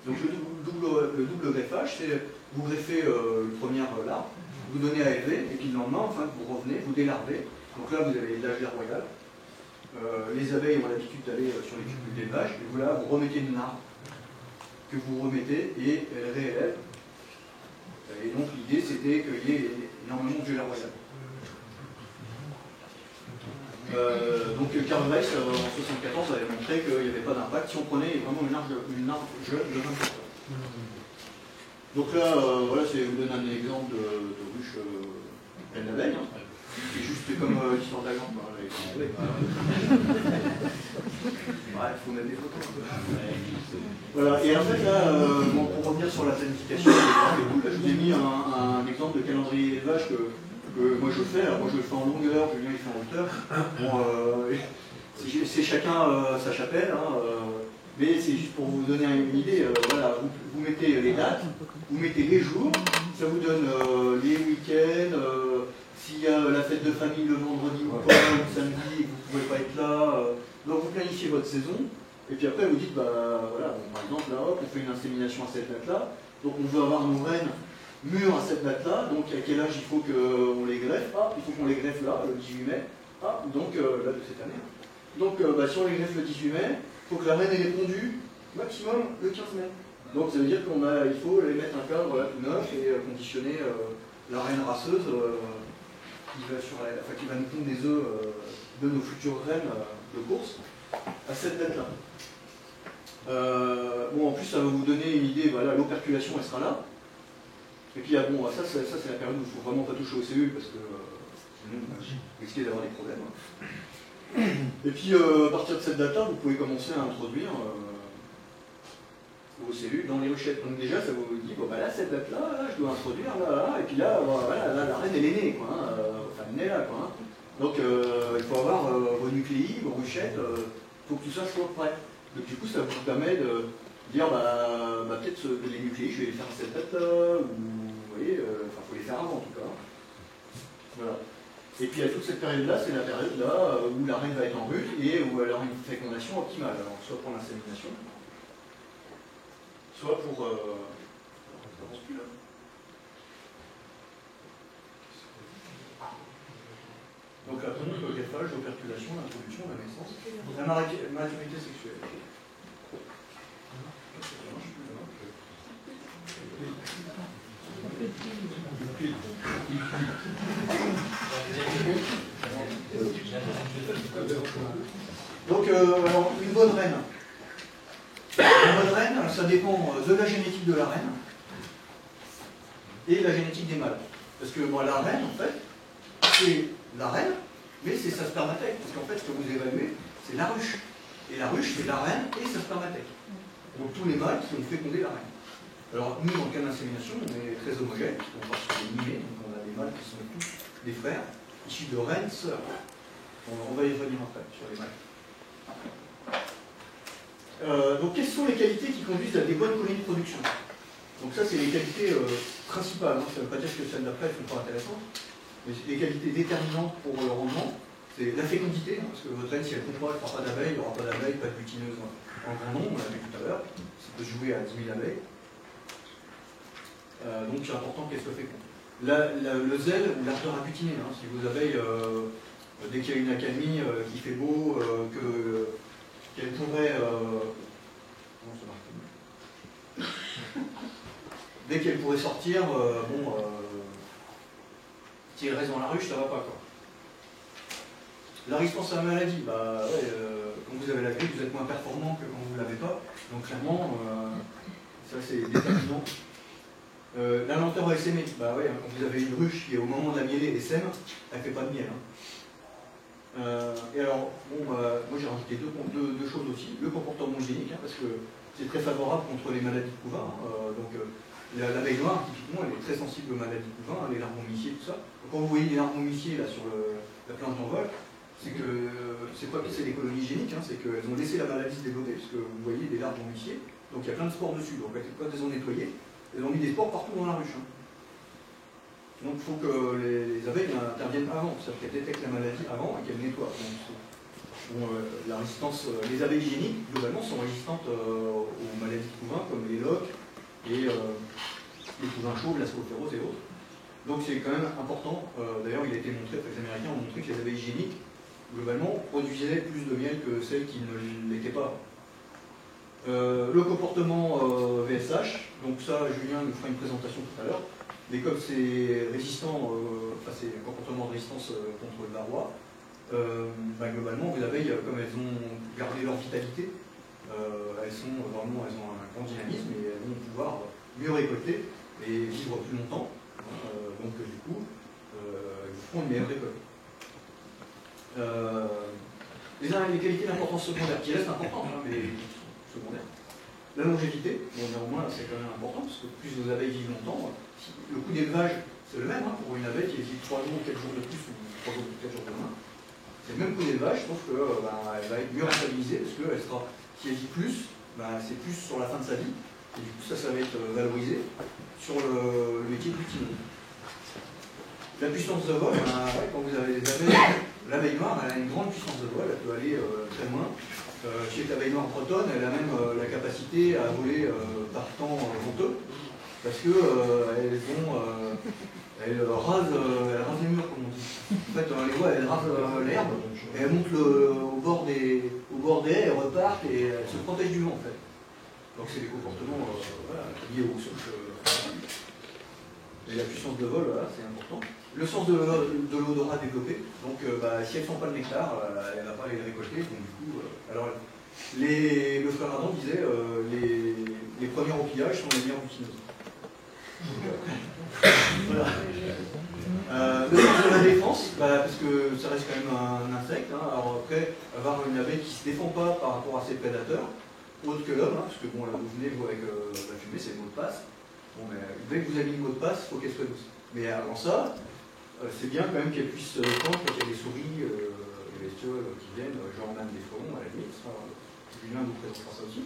Donc le double greffage, c'est vous greffez une première larve, vous donnez à élever, et puis le lendemain, enfin, vous revenez, vous délarvez. Donc là, vous avez l'âge d'air royal. Les abeilles ont l'habitude d'aller sur les cupules d'élevage, et voilà, vous remettez une larve que vous remettez, et elle réélève. Et donc l'idée, c'était qu'il y ait énormément de gel royal. Donc Karl Weiss, en 1974, avait montré qu'il n'y avait pas d'impact si on prenait vraiment une larve jeune de 24 heures. Donc là, voilà, je vous donne un exemple de ruche pleine d'abeilles. Hein. C'est juste comme l'histoire de la lampe. Ouais, il faut mettre des photos. Voilà, et en fait, là, pour revenir sur la planification, là, je vous ai mis un exemple de calendrier d'élevage que moi je fais. Alors, moi je le fais en longueur, Julien il fait en hauteur. Bon, c'est chacun sa chapelle. Hein, mais c'est juste pour vous donner une idée, voilà, vous mettez les dates, vous mettez les jours, ça vous donne les week-ends, s'il y a la fête de famille le vendredi ou pas, ou le samedi, et que vous ne pouvez pas être là, donc vous planifiez votre saison, et puis après vous dites, bah voilà, bon, par exemple là, hop, on fait une insémination à cette date-là, donc on veut avoir nos reines mûres à cette date-là, donc à quel âge il faut qu'on les greffe, il faut qu'on les greffe là, le 18 mai, donc là de cette année. Donc si on les greffe le 18 mai, il faut que la reine ait pondu maximum le 15 mai. Donc ça veut dire qu'il faut les mettre un cadre tout neuf et conditionner la reine rasseuse qui va nous pondre des œufs de nos futures reines de course à cette date-là. Bon, en plus ça va vous donner une idée, voilà, l'operculation elle sera là. Et puis bon, ça c'est la période où il ne faut vraiment pas toucher aux cellules parce que sinon vous risquez d'avoir des problèmes. Et puis à partir de cette date-là, vous pouvez commencer à introduire vos cellules dans les ruchettes. Donc déjà, ça vous dit, bon bah là, cette date-là, je dois introduire, là, et puis là, voilà, là, la reine elle est née, quoi, hein, enfin elle est née là, quoi. Hein. Donc il faut avoir vos nucléi, vos ruchettes, il faut que tout ça soit prêt. Donc du coup, ça vous permet de dire, peut-être les nucléi, je vais les faire à cette date-là, ou vous voyez, enfin il faut les faire avant en tout cas. Voilà. Et puis à toute cette période-là, c'est la période là où la reine va être en ruche et où elle aura une fécondation optimale, alors, soit pour l'insémination, soit pour... ça avance plus là. Donc la pompe, le greffage, l'operculation, l'introduction, la naissance, la maturité sexuelle. Donc, alors, une bonne reine. Une bonne reine, ça dépend de la génétique de la reine et de la génétique des mâles. Parce que moi, la reine, en fait, c'est la reine, mais c'est sa spermathèque. Parce qu'en fait, ce que vous évaluez, c'est la ruche. Et la ruche, c'est la reine et sa spermathèque. Donc, tous les mâles qui ont fécondé la reine. Alors, nous, en cas d'insémination, on est très homogène, puisqu'on part sur des mimées, donc on a des mâles qui sont tous des frères, issus de reines sœurs. On va y revenir après, sur les mâles. Donc, quelles sont les qualités qui conduisent à des bonnes colonies de production? Donc ça, c'est les qualités principales. Hein. Ça ne veut pas dire que celles d'après ne sont pas intéressantes, mais les qualités déterminantes pour le rendement, c'est la fécondité, hein, parce que votre reine, si elle ne comprend pas, elle ne fera pas d'abeilles, il n'y aura pas d'abeilles, pas de butineuses en grand nombre, on l'a vu tout à l'heure. Ça peut jouer à 10 000 abeilles. Donc c'est important qu'elle soit féconde. Le zèle ou l'ardeur à butiner, hein, si vos abeilles, dès qu'il y a une accalmie, qu'il fait beau, qu'elles pourraient... non, ça marche pas. Dès qu'elles pourraient sortir, si elles restent dans la ruche, ça va pas, quoi. La résistance à la maladie, quand vous avez la grippe, vous êtes moins performant que quand vous ne l'avez pas. Donc clairement, ça c'est déterminant. La lenteur à essaimer, quand vous avez une ruche qui au moment de la mielée essaime, elle ne fait pas de miel. Hein. Et alors, bon, moi j'ai rajouté deux choses aussi. Le comportement hygiénique, hein, parce que c'est très favorable contre les maladies de couvain. L'abeille noire, typiquement, elle est très sensible aux maladies de couvain, les larves momifiées, tout ça. Donc, quand vous voyez des larves momifiées là, sur la planche d'envol, c'est que c'est pas que c'est des colonies hygiéniques, hein, c'est qu'elles ont laissé la maladie se développer, parce que vous voyez des larves momifiées, donc il y a plein de spores dessus. Donc quand elles ont nettoyé, elles ont mis des spores partout dans la ruche. Hein. Donc il faut que les abeilles interviennent avant, c'est-à-dire qu'elles détectent la maladie avant et qu'elles nettoient. Donc, la résistance, les abeilles hygiéniques, globalement, sont résistantes aux maladies de couvain, comme les loques et les couvains chauves, la scopérose et autres. Donc c'est quand même important, d'ailleurs il a été montré, les Américains ont montré que les abeilles hygiéniques, globalement, produisaient plus de miel que celles qui ne l'étaient pas. Le comportement VSH, donc ça Julien nous fera une présentation tout à l'heure. Mais comme c'est résistant, c'est un comportement de résistance contre le varroa, globalement, les abeilles, comme elles ont gardé leur vitalité, elles ont un grand dynamisme et elles vont pouvoir mieux récolter et vivre plus longtemps. Donc du coup, ils feront une meilleure récolte. Les qualités d'importance secondaire, qui restent importantes, hein, mais secondaires. La longévité, bon, néanmoins, c'est quand même important, parce que plus vos abeilles vivent longtemps, le coût d'élevage, c'est le même, hein, pour une abeille qui vit 3 jours ou 4 jours de plus, ou 3 jours ou 4 jours de moins. C'est le même coût d'élevage, sauf qu'elle va être mieux rentabilisée, parce que si elle vit plus, c'est plus sur la fin de sa vie, et du coup, ça va être valorisé sur le métier de lutineux. La puissance de vol, quand vous avez des abeilles, l'abeille noire, elle a une grande puissance de vol, elle peut aller très loin. Chez l'abeille noire bretonne, elle a même la capacité à voler par temps venteux, parce que elles rasent les murs, comme on dit. En fait, on les voit, elles rasent l'herbe, et elles montent au bord des haies, elles repartent et elles se protègent du vent, en fait. Donc c'est des comportements liés au sol. Et la puissance de vol, c'est important. Le sens de l'odorat développé, donc si elles ne sont pas le nectar, elle ne va pas les récolter. Donc du coup, le frère Adam disait les premiers remplillages sont les meilleurs butineuses. Voilà. Le sens de la défense, parce que ça reste quand même un insecte. Hein. Alors après, avoir une abeille qui ne se défend pas par rapport à ses prédateurs, autre que l'homme, hein, parce que bon, là vous venez vous avec la fumée, c'est le mot de passe. Bon, mais dès que vous avez mis le mot de passe, il faut qu'elle soit douce. Mais avant ça, c'est bien quand même qu'elle puisse tendre quand il y a des souris, des bestioles qui viennent, genre même des frelons à la limite. Julien vous présentera ça aussi.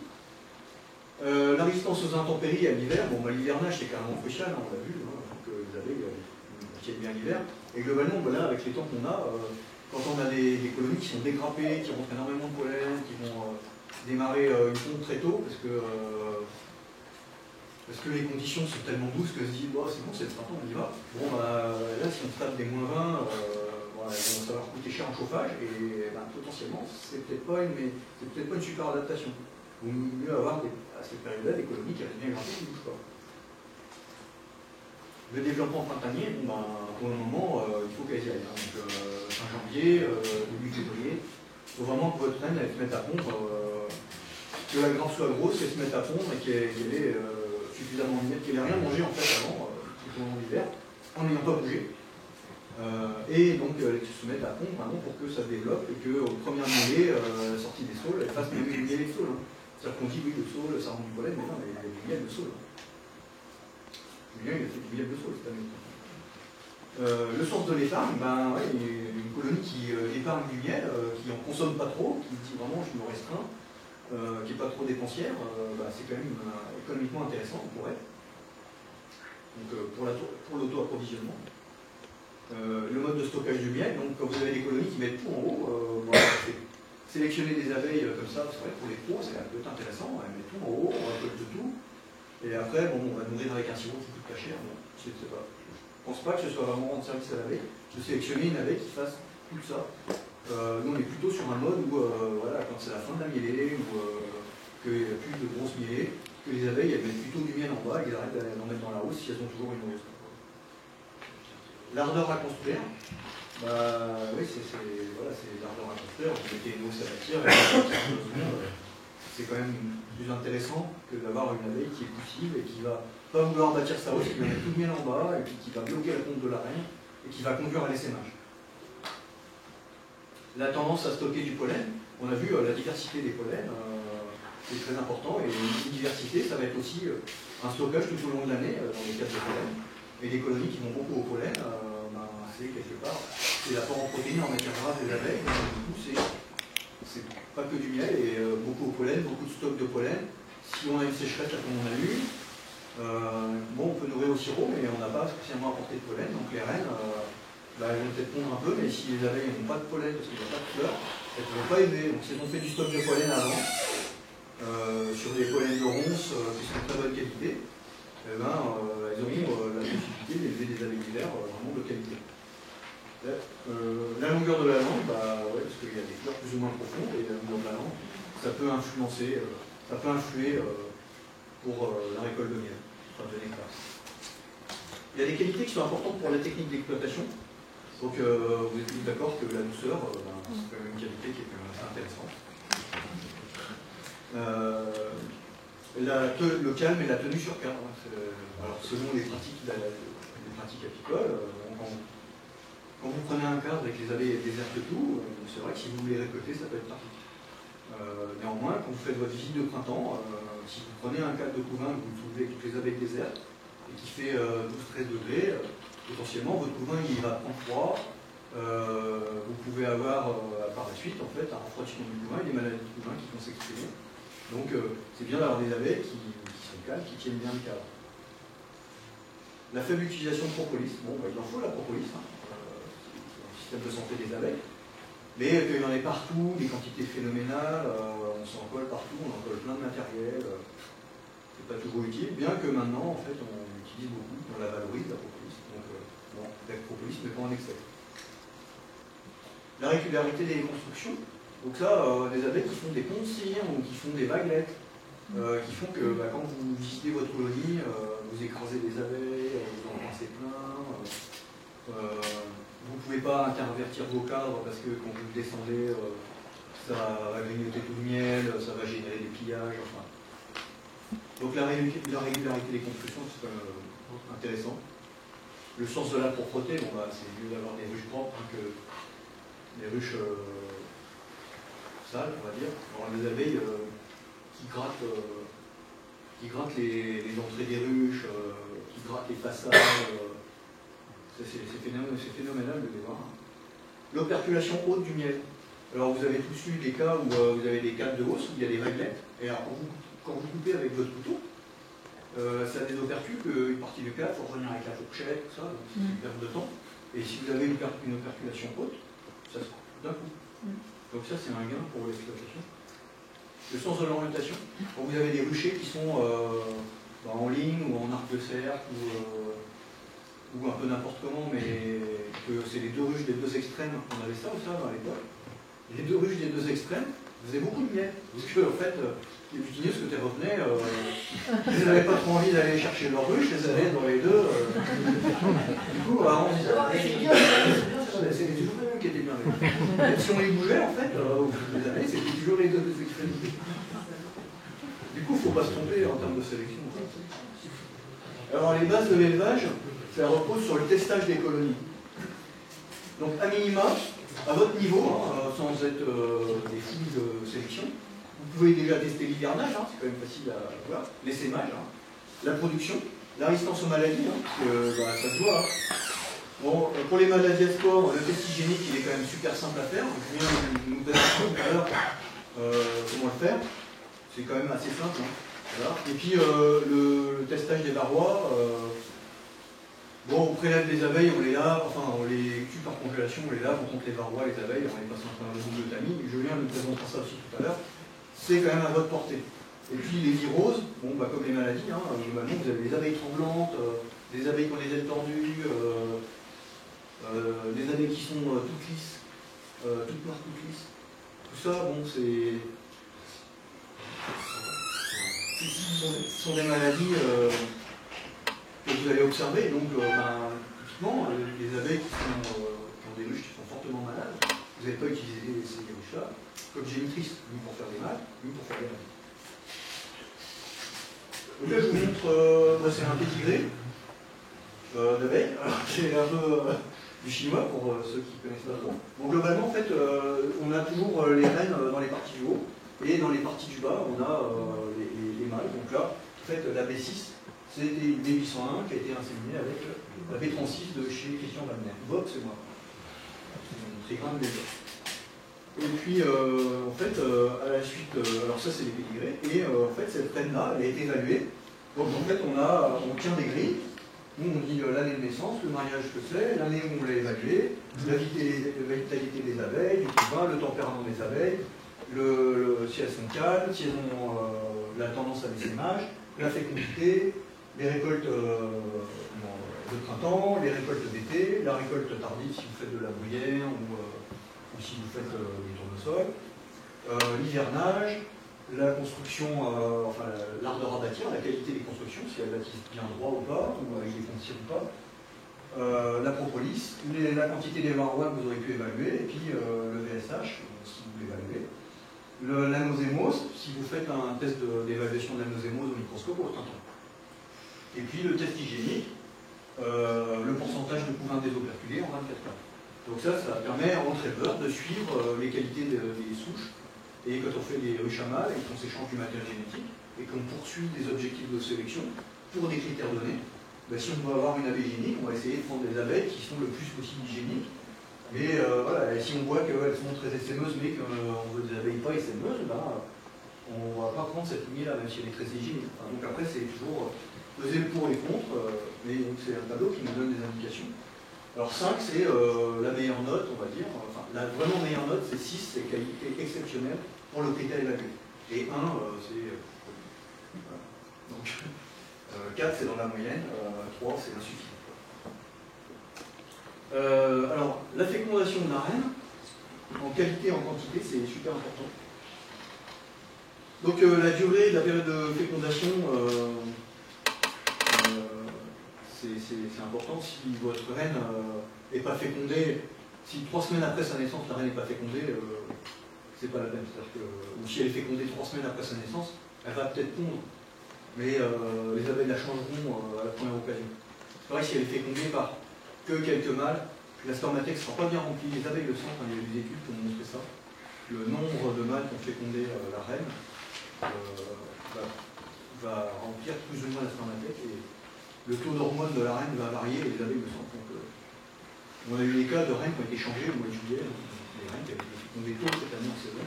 La résistance aux intempéries à l'hiver, l'hivernage c'est carrément crucial, hein, on l'a vu, il faut que les abeilles tiennent bien l'hiver. Et globalement, là, avec les temps qu'on a, quand on a des colonies qui sont dégrappées, qui rentrent énormément de pollen, qui vont démarrer une ponte très tôt, parce que les conditions sont tellement douces que se dit c'est bon, c'est le printemps, on y va. Bon, là, si on tape des -20, ça va leur coûter cher en chauffage, et potentiellement, c'est peut-être pas une super adaptation. Il vaut mieux avoir à cette période-là des colonies qui restent bien grappées, qui ne bougent pas. Le développement printanier, pour le moment, il faut qu'elles y aillent. Hein. Donc, fin janvier, début février, il faut vraiment que votre reine elle se mette à pondre, que la grappe soit grosse, qu'elle se mette à pondre et qu'elle ait suffisamment de qu'elle n'ait rien mangé en fait avant, tout au long de l'hiver, en n'ayant pas bougé. Et donc qu'elle se mette à pondre vraiment pour que ça se développe et qu'au premier mielé, sortie des saules, elle fasse même une mielé de saule. Hein. C'est-à-dire qu'on dit oui, le saule, ça rend du pollen, mais non, mais il y a du miel de saule. Julien, il a fait du miel de saule cette année. Le sens de l'épargne, une colonie qui épargne du miel, qui n'en consomme pas trop, qui dit vraiment je me restreins, qui n'est pas trop dépensière, c'est quand même économiquement intéressant, on pourrait. Donc pour l'auto-approvisionnement. Le mode de stockage du miel, donc quand vous avez des colonies qui mettent tout en haut, sélectionner des abeilles comme ça, c'est vrai pour les pros, c'est un peu intéressant, elles mettent tout en haut, on récolte tout, et après on va nourrir avec un sirop qui coûte pas cher, je ne pense pas que ce soit vraiment rendre service à l'abeille, de sélectionner une abeille qui fasse tout ça. Nous on est plutôt sur un mode où quand c'est la fin de la mielée, ou qu'il n'y a plus de grosses mielées, que les abeilles elles mettent plutôt du miel en bas et qu'elles arrêtent d'en mettre dans la hausse si elles ont toujours une hausse. L'ardeur à construire, oui, c'est l'ardeur à construire, vous mettez une hausse à bâtir, c'est quand même plus intéressant que d'avoir une abeille qui est poussive et qui va pas vouloir bâtir sa hausse, qui va mettre tout le miel en bas et puis qui va bloquer la pompe de la reine et qui va conduire à l'essaimage. la tendance à stocker du pollen. On a vu la diversité des pollens, c'est très important, et une diversité, ça va être aussi un stockage tout au long de l'année dans les caves de pollen. Et des colonies qui vont beaucoup au pollen, c'est quelque part, c'est l'apport en protéines, en matière grasse des abeilles, donc du coup c'est pas que du miel, et beaucoup au pollen, beaucoup de stocks de pollen. Si on a une sécheresse comme on a eu, bon, on peut nourrir au sirop, mais on n'a pas spécialement apporté de pollen, donc les reines, elles vont peut-être pondre un peu, mais si les abeilles n'ont pas de pollen parce qu'il n'y a pas de fleurs, elles ne vont pas élever. Donc si on fait du stock de pollen avant, sur des pollens de ronces qui sont de très bonne qualité, elles auront la possibilité d'élever des abeilles d'hiver vraiment de qualité. La longueur de la langue, ouais, parce qu'il y a des fleurs plus ou moins profondes, et la longueur de la langue, ça peut influencer, ça peut influer pour la récolte de miel, enfin de nectar. Il y a des qualités qui sont importantes pour la technique d'exploitation. Donc vous êtes tous d'accord que la douceur, c'est quand même une qualité qui est quand même assez intéressante. Le calme et la tenue sur cadre. Alors selon les pratiques apicoles, quand vous prenez un cadre et que les abeilles désertent tout, c'est vrai que si vous voulez récolter, ça peut être pratique. Néanmoins, quand vous faites votre visite de printemps, si vous prenez un cadre de couvain que vous trouvez avec toutes les abeilles désertes et qui fait 12-13 degrés, potentiellement votre couvain il va prendre froid. Vous pouvez avoir par la suite en fait un refroidissement du couvain et des maladies du couvain qui vont s'exprimer. Donc c'est bien d'avoir des abeilles qui sont calmes, qui tiennent bien le cadre. La faible utilisation de propolis, bon il en faut la propolis, c'est un système de santé des abeilles. Mais qu'il y en ait partout, des quantités phénoménales, on s'en colle partout, on en colle plein de matériel, c'est pas toujours utile, bien que maintenant, en fait, on l'utilise beaucoup, on la valorise, la propolis, donc bon, avec propolis, mais pas en excès. La régularité des constructions, donc là, des abeilles qui font des ponts de cire ou qui font des vaguelettes, qui font que quand vous visitez votre colonie, vous écrasez des abeilles, vous en rincez plein, vous ne pouvez pas intervertir vos cadres parce que quand vous descendez, ça va grignoter tout le miel, ça va générer des pillages, enfin. Donc la régularité des constructions, c'est quand même intéressant. Le sens de la propreté, bon, c'est mieux d'avoir des ruches propres que des ruches sales, on va dire. Alors les abeilles qui grattent les entrées des ruches, qui grattent les façades. C'est phénoménal de les voir. L'operculation haute du miel. Alors vous avez tous eu des cas où vous avez des cadres de hausse, où il y a des vaguelettes, et alors quand vous coupez avec votre couteau, ça a des opercules, une partie du cadre, il faut revenir avec la fourchette, tout ça, donc c'est une perte de temps. Et si vous avez une operculation haute, ça se coupe d'un coup. Donc ça c'est un gain pour l'exploitation. Le sens de l'orientation, quand vous avez des ruchers qui sont en ligne ou en arc de cercle, ou un peu n'importe comment, mais que c'est les deux ruches des deux extrêmes. On avait ça aussi à l'époque. Les deux ruches des deux extrêmes faisaient beaucoup de miel. Parce que, en fait, les butineuses, quand elles revenaient, elles n'avaient pas trop envie d'aller chercher leur ruche, elles allaient dans les deux. Du coup, on disait, c'était toujours eux qui étaient bien. Même si on les bougeait, en fait, au fil des années, c'était toujours les deux extrémités. Du coup, il ne faut pas se tromper en termes de sélection. Alors, les bases de l'élevage, ça repose sur le testage des colonies. Donc à minima, à votre niveau, sans être des fouilles de sélection, vous pouvez déjà tester l'hivernage, c'est quand même facile à voir, l'essaimage, la production, la résistance aux maladies, parce que ça se voit. Bon, pour les maladies à sport, le test hygiénique il est quand même super simple à faire. Je viens de nous donner tout à l'heure comment le faire. C'est quand même assez simple. Voilà. Et puis le testage des varrois. Bon, on prélève les abeilles, on les lave, enfin on les tue par congélation, on les lave, on compte les varrois, les abeilles, on les passe en train de double tamis. Julien nous présentera ça aussi tout à l'heure. C'est quand même à votre portée. Et puis les viroses, bon, comme les maladies, globalement vous avez des abeilles tremblantes, des abeilles qui ont les ailes tordues, des abeilles qui sont toutes lisses, toutes noires, toutes lisses. Tout ça, bon, ce sont des maladies que vous allez observer. Donc, typiquement, les abeilles qui ont des ruches qui sont fortement malades, vous n'allez pas utiliser ces ruches-là comme génitrices, ni pour faire des mâles, ni pour faire des mâles. Donc là, je vous montre, c'est un pédigré d'abeilles. C'est un peu du chinois, pour ceux qui ne connaissent pas trop. Bon, globalement, en fait, on a toujours les reines dans les parties du haut, et dans les parties du bas, on a les mâles. Donc là, en fait, la B6, c'est une B801 qui a été inséminée avec la B36 de chez Christian Wagner. Bob, c'est moi. C'est quand même des Bob. Et puis, en fait, à la suite, alors ça c'est les pédigrés, et en fait, cette reine-là, elle a été évaluée. Donc en fait, on tient des grilles, où on dit l'année de naissance, le mariage que c'est, l'année où on l'a évalué, la vitalité des abeilles, du couvain, le tempérament des abeilles, si elles sont calmes, si elles ont la tendance à l'essaimage, la fécondité, les récoltes de printemps, les récoltes d'été, la récolte tardive si vous faites de la bruyère ou si vous faites des tournesols, l'hivernage, la construction, enfin l'ardeur à bâtir, la qualité des constructions, si elles bâtissent bien droit ou pas, ou avec des fonciers ou pas, la propolis, la quantité des varrois que vous aurez pu évaluer, et puis le VSH, si vous l'évaluez, l'anosmose, si vous faites un test d'évaluation de l'anosmose au microscope au printemps. Et puis le test hygiénique, le pourcentage de couvain des operculés en 24 heures. Donc ça permet aux éleveurs de suivre les qualités des souches. Et quand on fait des ruches à mâles et qu'on s'échange du matériel génétique et qu'on poursuit des objectifs de sélection pour des critères donnés, ben si on doit avoir une abeille hygiénique, on va essayer de prendre des abeilles qui sont le plus possible hygiéniques. Mais voilà, et si on voit qu'elles sont très essaimeuses mais qu'on veut des abeilles pas essaimeuses, ben, on ne va pas prendre cette lignée-là, même si elle est très hygiénique. Enfin, donc après, c'est toujours peser le pour et le contre, mais c'est un tableau qui nous donne des indications. Alors 5, c'est la meilleure note, on va dire. Enfin, la vraiment meilleure note, c'est 6, c'est qualité exceptionnelle pour le critère évalué. Et 1, c'est... voilà. Donc 4, c'est dans la moyenne, 3, c'est insuffisant. Alors, la fécondation de la reine, en qualité et en quantité, c'est super important. Donc la durée de la période de fécondation, c'est important. Si votre reine n'est pas fécondée, si 3 semaines après sa naissance, la reine n'est pas fécondée, c'est pas la peine. Ou si elle est fécondée 3 semaines après sa naissance, elle va peut-être pondre, mais les abeilles la changeront à la première occasion. C'est pareil si elle est fécondée par que quelques mâles, la spermathèque ne sera pas bien remplie. Les abeilles le sentent, il y a eu des études qui ont montré ça. Le nombre de mâles qui ont fécondé la reine va remplir plus ou moins la spermathèque et le taux d'hormones de la reine va varier et les abeilles le sentent. Donc, on a eu des cas de reines qui ont été changées au mois de juillet, des reines qui avaient été fécondées tôt cette année en saison,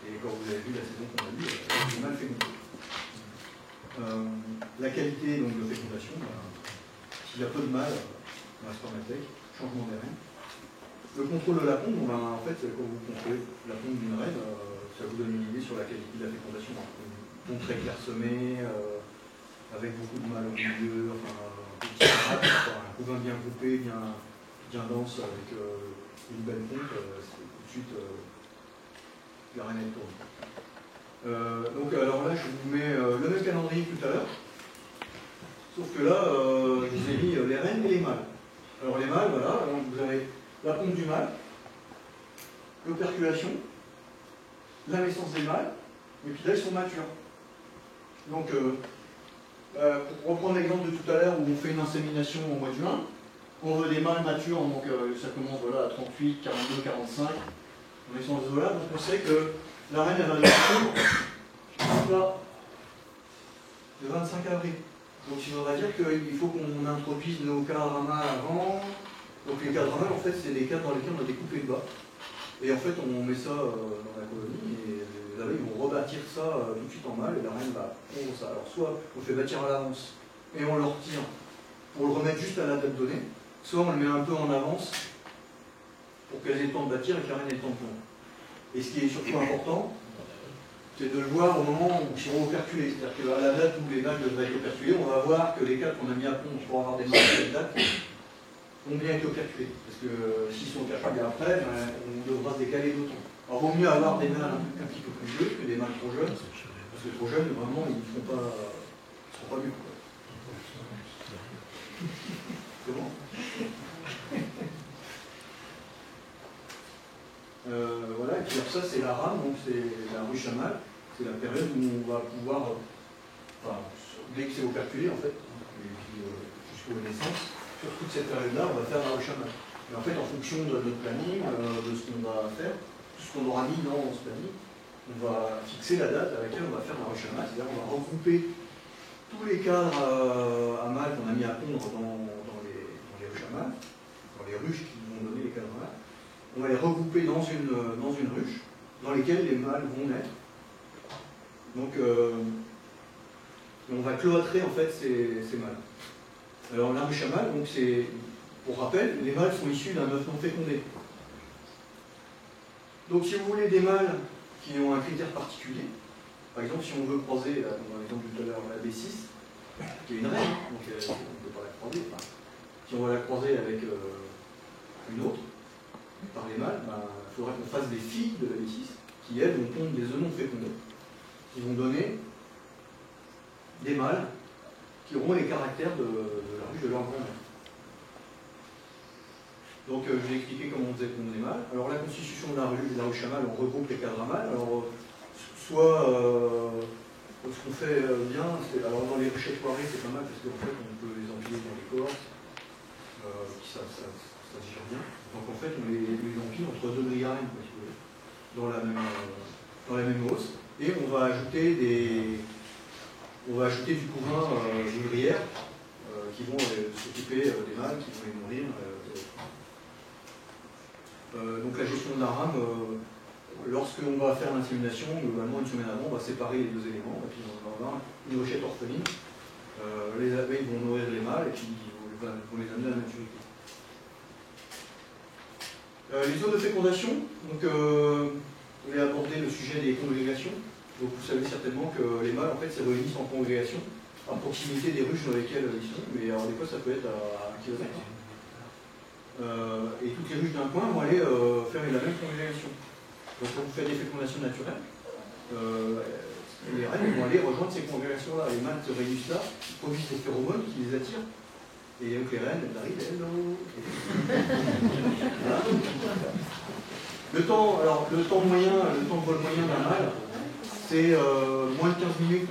et quand vous avez vu la saison qu'on a eue, elles ont mal fécondé. La qualité donc, de fécondation, s'il y a peu de mâles dans la spermathèque, changement des reines. Le contrôle de la pompe, en fait, quand vous contrôlez la pompe d'une reine, ça vous donne une idée sur la qualité de la fécondation. Une pompe très clairsemée, avec beaucoup de mâles au milieu, un couvain bien groupé, bien dense, avec une belle pompe, c'est tout de suite la reine est tourne. Donc alors là, je vous mets le même calendrier que tout à l'heure, sauf que là, je vous ai mis les reines et les mâles. Alors les mâles, voilà, donc vous avez la pompe du mâle, l'operculation, la naissance des mâles, et puis là ils sont matures. Donc, pour reprendre l'exemple de tout à l'heure où on fait une insémination au mois de juin, on veut des mâles matures, donc ça commence voilà, à 38, 42, 45, on est sur ce là, donc on sait que la reine elle va devenir le 25 avril. Donc il faudra dire qu'il faut qu'on introduise nos cadres à mâles avant. Donc les cadres à mâles, en fait, c'est des cadres dans lesquels on a découpé le bas. Et en fait, on met ça dans la colonie et les abeilles vont rebâtir ça tout de suite en mâle et la reine va prendre ça. Alors soit on le fait bâtir à l'avance et on le retire pour le remettre juste à la date donnée, soit on le met un peu en avance pour qu'elle ait le temps de bâtir et que la reine ait le temps de pondre. Et ce qui est surtout important, c'est de le voir au moment où ils seront operculés. C'est-à-dire qu'à la date où les mâles devraient être operculés, on va voir que les cadres qu'on a mis à pondre pour avoir des mâles à cette date ont bien été operculés. Parce que s'ils sont operculés après, on devra se décaler d'autant. Alors, il vaut mieux avoir des mâles un petit peu plus vieux que des mâles trop jeunes, parce que trop jeunes, vraiment, ils ne seront pas mieux. C'est bon. Voilà, et puis alors ça c'est la rame, donc c'est la ruche à mâle, c'est la période où on va pouvoir, dès que c'est operculé en fait, et puis jusqu'aux naissances, sur toute cette période-là, on va faire la ruche à mâle. Et en fait, en fonction de notre planning, de ce qu'on va faire, tout ce qu'on aura mis dans ce planning, on va fixer la date à laquelle on va faire la ruche à mât, c'est-à-dire on va regrouper tous les cadres à mât qu'on a mis à pondre dans les ruches à mât, dans les ruches qui vont donner les cadres à mât, on va les regrouper dans une ruche dans lesquelles les mâles vont naître. Donc on va cloîtrer en fait ces mâles. Alors la ruche à mât, donc c'est, pour rappel, les mâles sont issus d'un œuf non fécondé. Donc si vous voulez des mâles qui ont un critère particulier, par exemple si on veut croiser, dans l'exemple de tout à l'heure, la B6, qui est une reine, donc on ne peut pas la croiser, enfin, si on va la croiser avec une autre, par les mâles, il faudrait qu'on fasse des filles de la B6 qui, elles, vont pondre des œufs non fécondés, qui vont donner des mâles qui auront les caractères de la ruche de leur grand-mère. Donc je vais expliquer comment on faisait pondre les mâles. Alors la constitution de la ruche à mâles, on regroupe les cadres à mâles. Alors soit ce qu'on fait bien, alors dans les ruchettes poirées c'est pas mal parce qu'en fait on peut les empiler dans les corps, ça se gère bien. Donc en fait on les empile entre deux grilles à rennes, si vous voulez, dans la même hausse. Et on va ajouter du couvain d'ouvrières qui vont s'occuper des mâles, qui vont les nourrir. Donc la gestion de la rame, lorsqu'on va faire l'insémination, globalement une semaine avant, on va séparer les deux éléments, et puis on va avoir une ruchette orpheline. Les abeilles vont nourrir les mâles et puis vont les amener à la maturité. Les zones de fécondation, donc on a abordé le sujet des congrégations. Donc vous savez certainement que les mâles en fait se réunissent en congrégation à proximité des ruches dans lesquelles ils sont, mais alors des fois ça peut être à 1 km. Et toutes les ruches d'un coin vont aller faire la même congrégation. Donc quand vous faites des fécondations naturelles, les reines vont aller rejoindre ces congrégations-là. Les mâles se réunissent là, ils produisent des phéromones qui les attirent. Et donc les reines, elles arrivent, hello. Voilà. Le temps moyen, le temps de vol moyen d'un mâle, c'est moins de 15 minutes,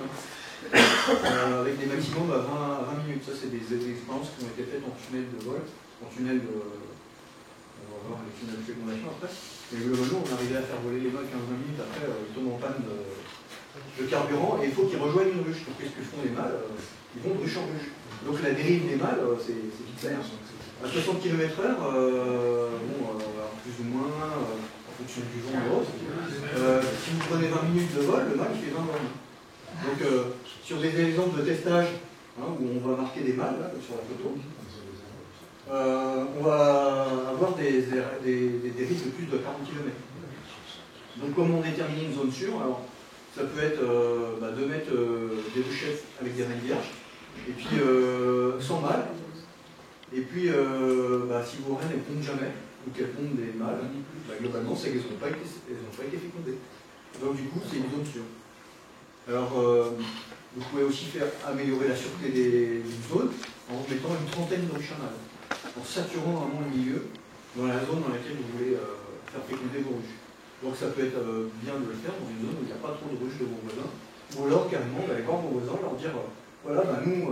avec des maximums à 20 minutes. Ça, c'est des expériences qui ont été faites en tunnel de vol, en tunnel de... On va voir les tunnels de fécondation après. Mais globalement, on arrivait à faire voler les mâles 15-20 minutes après, ils tombent en panne de carburant, et il faut qu'ils rejoignent une ruche. Donc qu'est-ce que font les mâles? Ils vont de ruche en ruche. Donc la dérive des mâles, c'est vite fait. À 60 km/h, plus ou moins, en fonction du vent et autres, si vous prenez 20 minutes de vol, le mâle fait 20 bornes. Donc sur des exemples de testage, où on va marquer des mâles, là, sur la photo, on va avoir des dérives de plus de 40 km. Donc comment on détermine une zone sûre? Alors, ça peut être de mettre des ruchettes avec des reines vierges, et puis sans mâles, et puis si vos reines ne pondent jamais, ou qu'elles pondent des mâles, globalement c'est qu'elles n'ont pas été fécondées. Donc du coup c'est une zone sûre. Alors vous pouvez aussi améliorer la sûreté d'une zone en mettant une trentaine de ruches à mâles, en saturant vraiment le milieu dans la zone dans laquelle vous voulez faire féconder vos ruches. Donc ça peut être bien de le faire dans une zone où il n'y a pas trop de ruches de vos voisins, ou alors carrément d'aller voir vos voisins, leur dire voilà, nous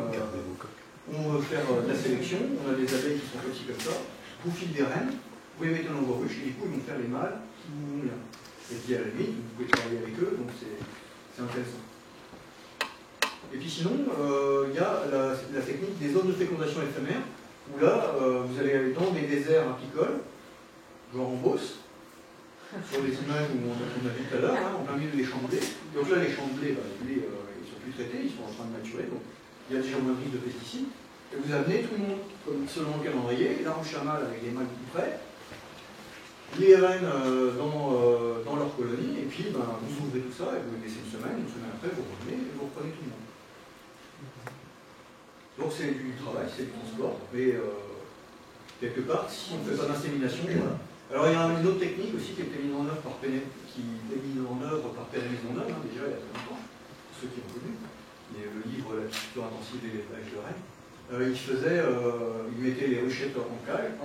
on veut faire de la sélection, on a des abeilles qui sont petits comme ça, vous filez des reines, vous les mettez dans vos ruches, et du coup ils vont faire les mâles qui vont bien. Et puis à la limite, vous pouvez travailler avec eux, donc c'est intéressant. Et puis sinon, il y a la technique des zones de fécondation éphémère, où là, vous allez aller dans des déserts apicoles, genre en Beauce, sur les images où on a vu tout à l'heure, en plein milieu des champs de blé. Donc là, les champs de blé, ils sont plus traités, ils sont en train de maturer, donc il y a déjà moins de risque de pesticides. Et vous amenez tout le monde, comme selon le calendrier, la ruche à mâles avec les mâles tout près, les reines dans leur colonie, et puis vous ouvrez tout ça, et vous les laissez une semaine après, vous revenez et vous reprenez tout le monde. Donc c'est du travail, c'est du transport, mais quelque part, si on ne fait pas d'insémination, voilà. Alors il y a une autre technique aussi qui a été mise en œuvre par Pérez Maisonneuve, déjà il y a très longtemps, pour ceux qui ont connu. Et le livre La culture intensive et l'élevage de reines. Il mettait les ruchettes en cave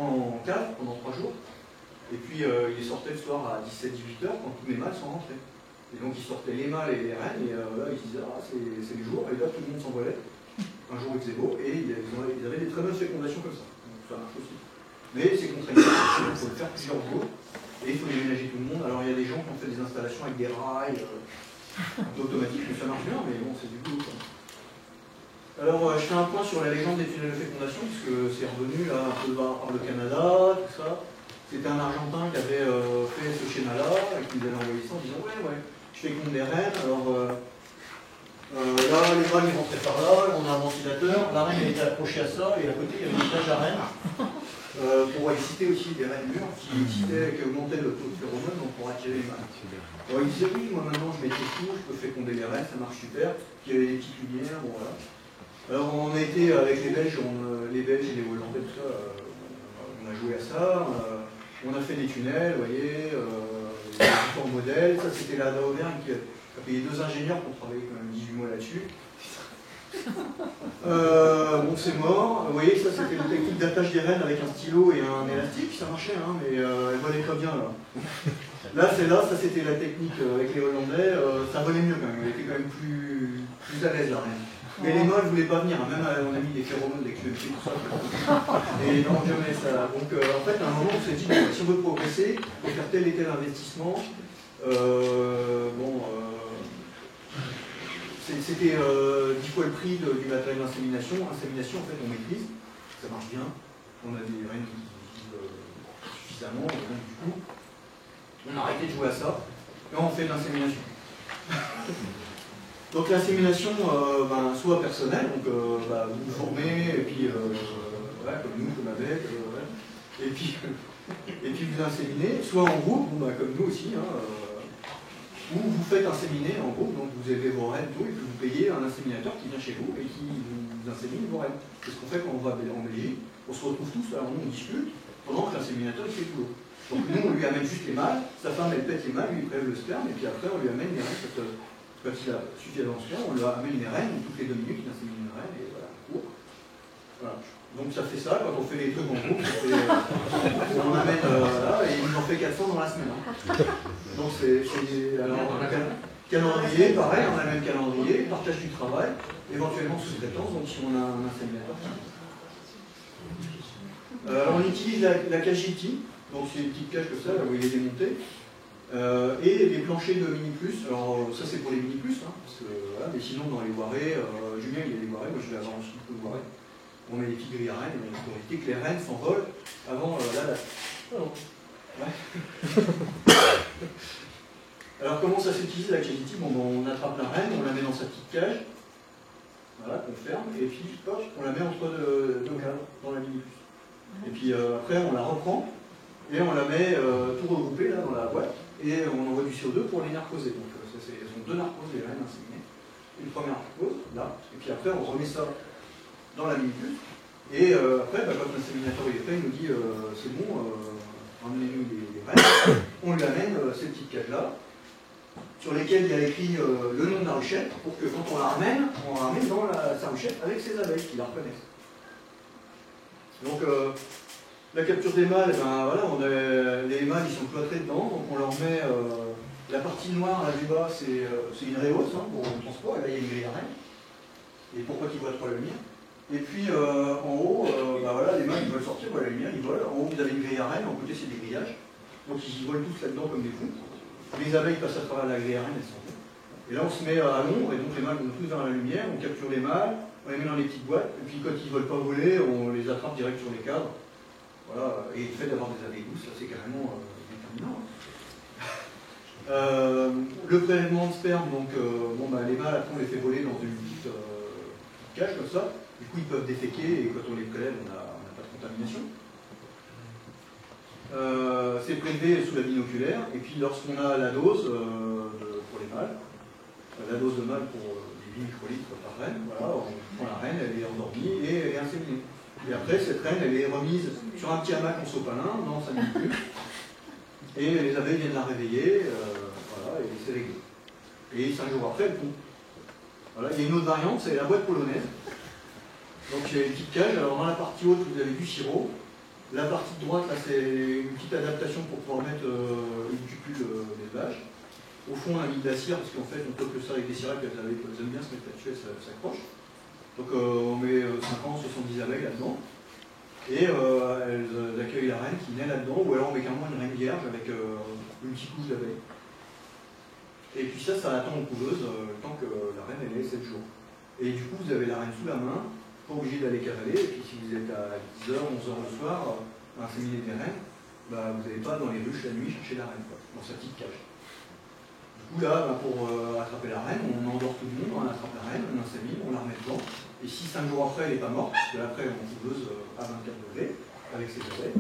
pendant 3 jours, et puis il les sortait le soir à 17-18 heures quand tous les mâles sont rentrés. Et donc il sortait les mâles et les reines, et là ils disaient c'est le jour, et là tout le monde s'envolait. Un jour il faisait beau, et ils avaient des très bonnes fécondations comme ça. Donc ça marche aussi. mais c'est contraignant, il faut le faire plusieurs jours, et il faut déménager tout le monde. Alors il y a des gens qui ont fait des installations avec des rails automatiques, mais ça marche bien, mais bon, c'est du boulot. Alors je fais un point sur la légende des tunnels de fécondation, puisque c'est revenu là un peu par le Canada, tout ça. C'était un Argentin qui avait fait ce schéma-là, et qui nous avait envoyé ça en disant ouais, je féconde des reines, alors là les mâles ils rentraient par là, on a un ventilateur, la reine elle était accrochée à ça, et à côté il y avait une cage à reine, pour exciter aussi des reines mûres, qui augmentaient le taux de phéromones, donc pour attirer les mâles. Alors il disait oui, moi maintenant je mets des coups, je peux féconder les reines, ça marche super, puis il y avait des petites lumières, bon voilà. Alors on a été avec les Belges, et les Hollandais, tout ça, on a joué à ça, on a fait des tunnels, vous voyez, des différents modèles, ça c'était la Auvergne qui a payé 2 ingénieurs pour travailler quand même 18 mois là-dessus. Bon c'est mort, vous voyez ça c'était une technique d'attache des rennes avec un stylo et un élastique, ça marchait, hein, mais elle volait pas bien là. Là ça c'était la technique avec les Hollandais, ça volait mieux quand même, elle était quand même plus à l'aise la reine. Mais les mâles ne voulaient pas venir, même on a mis des phéromones, des QMP, tout ça. Et non, jamais ça. Donc en fait, à un moment, on s'est dit, si on veut progresser, il faut faire tel et tel investissement. C'était 10 fois le prix du matériel d'insémination. Insémination, en fait, on maîtrise, ça marche bien. On a des reines qui vivent suffisamment, et donc du coup, on a arrêté de jouer à ça, et on fait de l'insémination. Donc l'insémination, soit personnelle, donc vous vous formez, et puis voilà, comme nous, comme avec, et puis vous inséminez, soit en groupe, comme nous aussi, ou vous faites inséminer en groupe, donc vous avez vos reines, tout, et puis vous payez un inséminateur qui vient chez vous et qui vous insémine vos reines. C'est ce qu'on fait quand on va en Belgique, on se retrouve tous, alors nous on discute, pendant que l'inséminateur il fait tout l'eau. Donc nous on lui amène juste les mâles, sa femme elle pète les mâles, lui il prélève le sperme, et puis après on lui amène les reines. Quand il a suffisamment de sperme, on lui amène les reines, toutes les 2 minutes il insémine une reine, et voilà, court. Voilà. Donc ça fait ça, quand on fait les trucs en groupe, on amène là, et il en fait 400 dans la semaine. Hein. Donc alors on a calendrier, pareil, on a le même calendrier, partage du travail, éventuellement sous-traitance, donc si on a un inséminateur. On utilise la cage Yeti, donc c'est une petite cage comme ça, là où il est démonté. Et les planchers de mini plus, alors ça c'est pour les mini plus, hein, parce que, voilà, mais sinon dans les Loirets, Julien il y a les Loirets, moi je vais avoir ensuite le Loiret, on met des petites grilles à reines, pour éviter que les reines s'envolent avant la date. Ouais. Alors comment ça s'utilise la qualité? On attrape la reine, on la met dans sa petite cage, voilà, qu'on ferme, et puis hop, on la met entre 2 cadres dans la mini plus. Et puis après on la reprend, et on la met tout regroupée là dans la boîte. Et on envoie du CO2 pour les narcoser. Donc elles sont 2 narcoses, les reines inséminées. Une première narcose, là, et puis après on remet ça dans la mini-puce. Et après, quand l'inséminateur est prêt, il nous dit c'est bon, emmenez-nous les reines. On lui amène ces petites cages-là, sur lesquelles il y a écrit le nom de la ruchette, pour que quand on la ramène dans sa ruchette avec ses abeilles qui la reconnaissent. Donc, la capture des mâles, voilà, les mâles ils sont cloîtrés dedans, donc on leur met la partie noire là du bas, c'est une réhausse pour le transport, et là il y a une grille à reine. Et pourquoi qu'ils voient trop la lumière? Et puis en haut, voilà, les mâles ils veulent sortir, voilà la lumière, ils volent. En haut vous avez une grille à reine, en côté c'est des grillages. Donc ils volent tous là-dedans comme des fous. Les abeilles passent à travers la grille à reine, elles sortent. Et là on se met à l'ombre, et donc les mâles vont tous vers la lumière, on capture les mâles, on les met dans les petites boîtes, et puis quand ils ne veulent pas voler, on les attrape direct sur les cadres. Voilà, et le fait d'avoir des abeilles douces, c'est carrément déterminant. Le prélèvement de sperme, donc les mâles, après on les fait voler dans une petite cage comme ça. Du coup, ils peuvent déféquer et quand on les prélève, on n'a pas de contamination. C'est prélevé sous la binoculaire. Et puis, lorsqu'on a la dose pour les mâles, la dose de mâle pour les 8 microlitres par reine, voilà, on prend la reine, elle est endormie et elle est inséminée. Et après, cette reine, elle est remise sur un petit hamac en sopalin, dans sa mini-puce. Et les abeilles viennent la réveiller, voilà, et c'est réglé. Et 5 jours après, elle pond. Voilà, il y a une autre variante, c'est la boîte polonaise. Donc il y a une petite cage, alors dans la partie haute, vous avez du sirop. La partie droite, là, c'est une petite adaptation pour pouvoir mettre une cupule d'élevage. Au fond, un lit d'acire, parce qu'en fait, on toque ça avec des ciracles, elles aiment bien se mettre là-dessus, elles s'accrochent. Donc on met 50, 70 abeilles là-dedans. Et elles accueillent la reine qui naît là-dedans, ou alors on met carrément une reine vierge avec une petite couche d'abeilles. Et puis ça attend aux couveuses le temps que la reine elle ait 7 jours. Et du coup, vous avez la reine sous la main, pas obligé d'aller cavaler, et puis si vous êtes à 10h, 11h le soir, à inséminer des reines, bah, vous n'allez pas dans les ruches la nuit chercher la reine, quoi, dans sa petite cage. Du coup là, bah, pour attraper la reine, on endort tout le monde, on attrape la reine, on insémine, on la remet dedans, et si 5 jours après elle n'est pas morte, parce que après elle est en couveuse à 24 degrés, avec ses abeilles,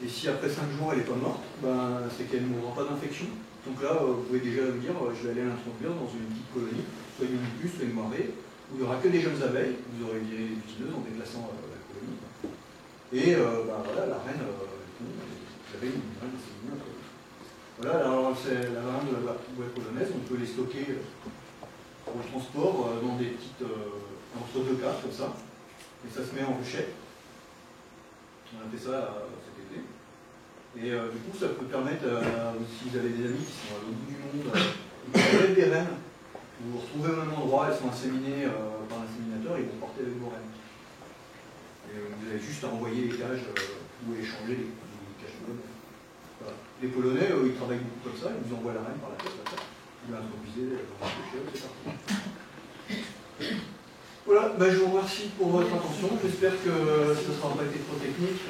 et si après 5 jours elle n'est pas morte, bah, c'est qu'elle ne mourra pas d'infection. Donc là, vous pouvez déjà vous dire, je vais aller l'introduire dans une petite colonie, soit une unicus, soit une moirée, où il n'y aura que des jeunes abeilles, vous aurez viré les butineuses en déplaçant la colonie. Et bah, voilà, la reine, vous avez une reine, c'est bien. Voilà, alors c'est la reine de la bouée polonaise, on peut les stocker pour le transport dans des petites, entre deux cases comme ça, et ça se met en ruchette. On a fait ça cet été. Et du coup, ça peut permettre, si vous avez des amis qui sont à l'autre bout du monde, ils peuvent mettre des reines, vous vous retrouvez au même endroit, elles sont inséminées par l'inséminateur et ils vont porter avec vos reines. Et vous avez juste à envoyer les cages ou échanger les cages de bonnes. Voilà. Les Polonais, ils travaillent beaucoup comme ça, ils vous envoient la reine par la tête, vous l'introduisez dans le cocher, c'est parti. Voilà, je vous remercie pour votre attention, j'espère que ce ne sera pas été trop technique.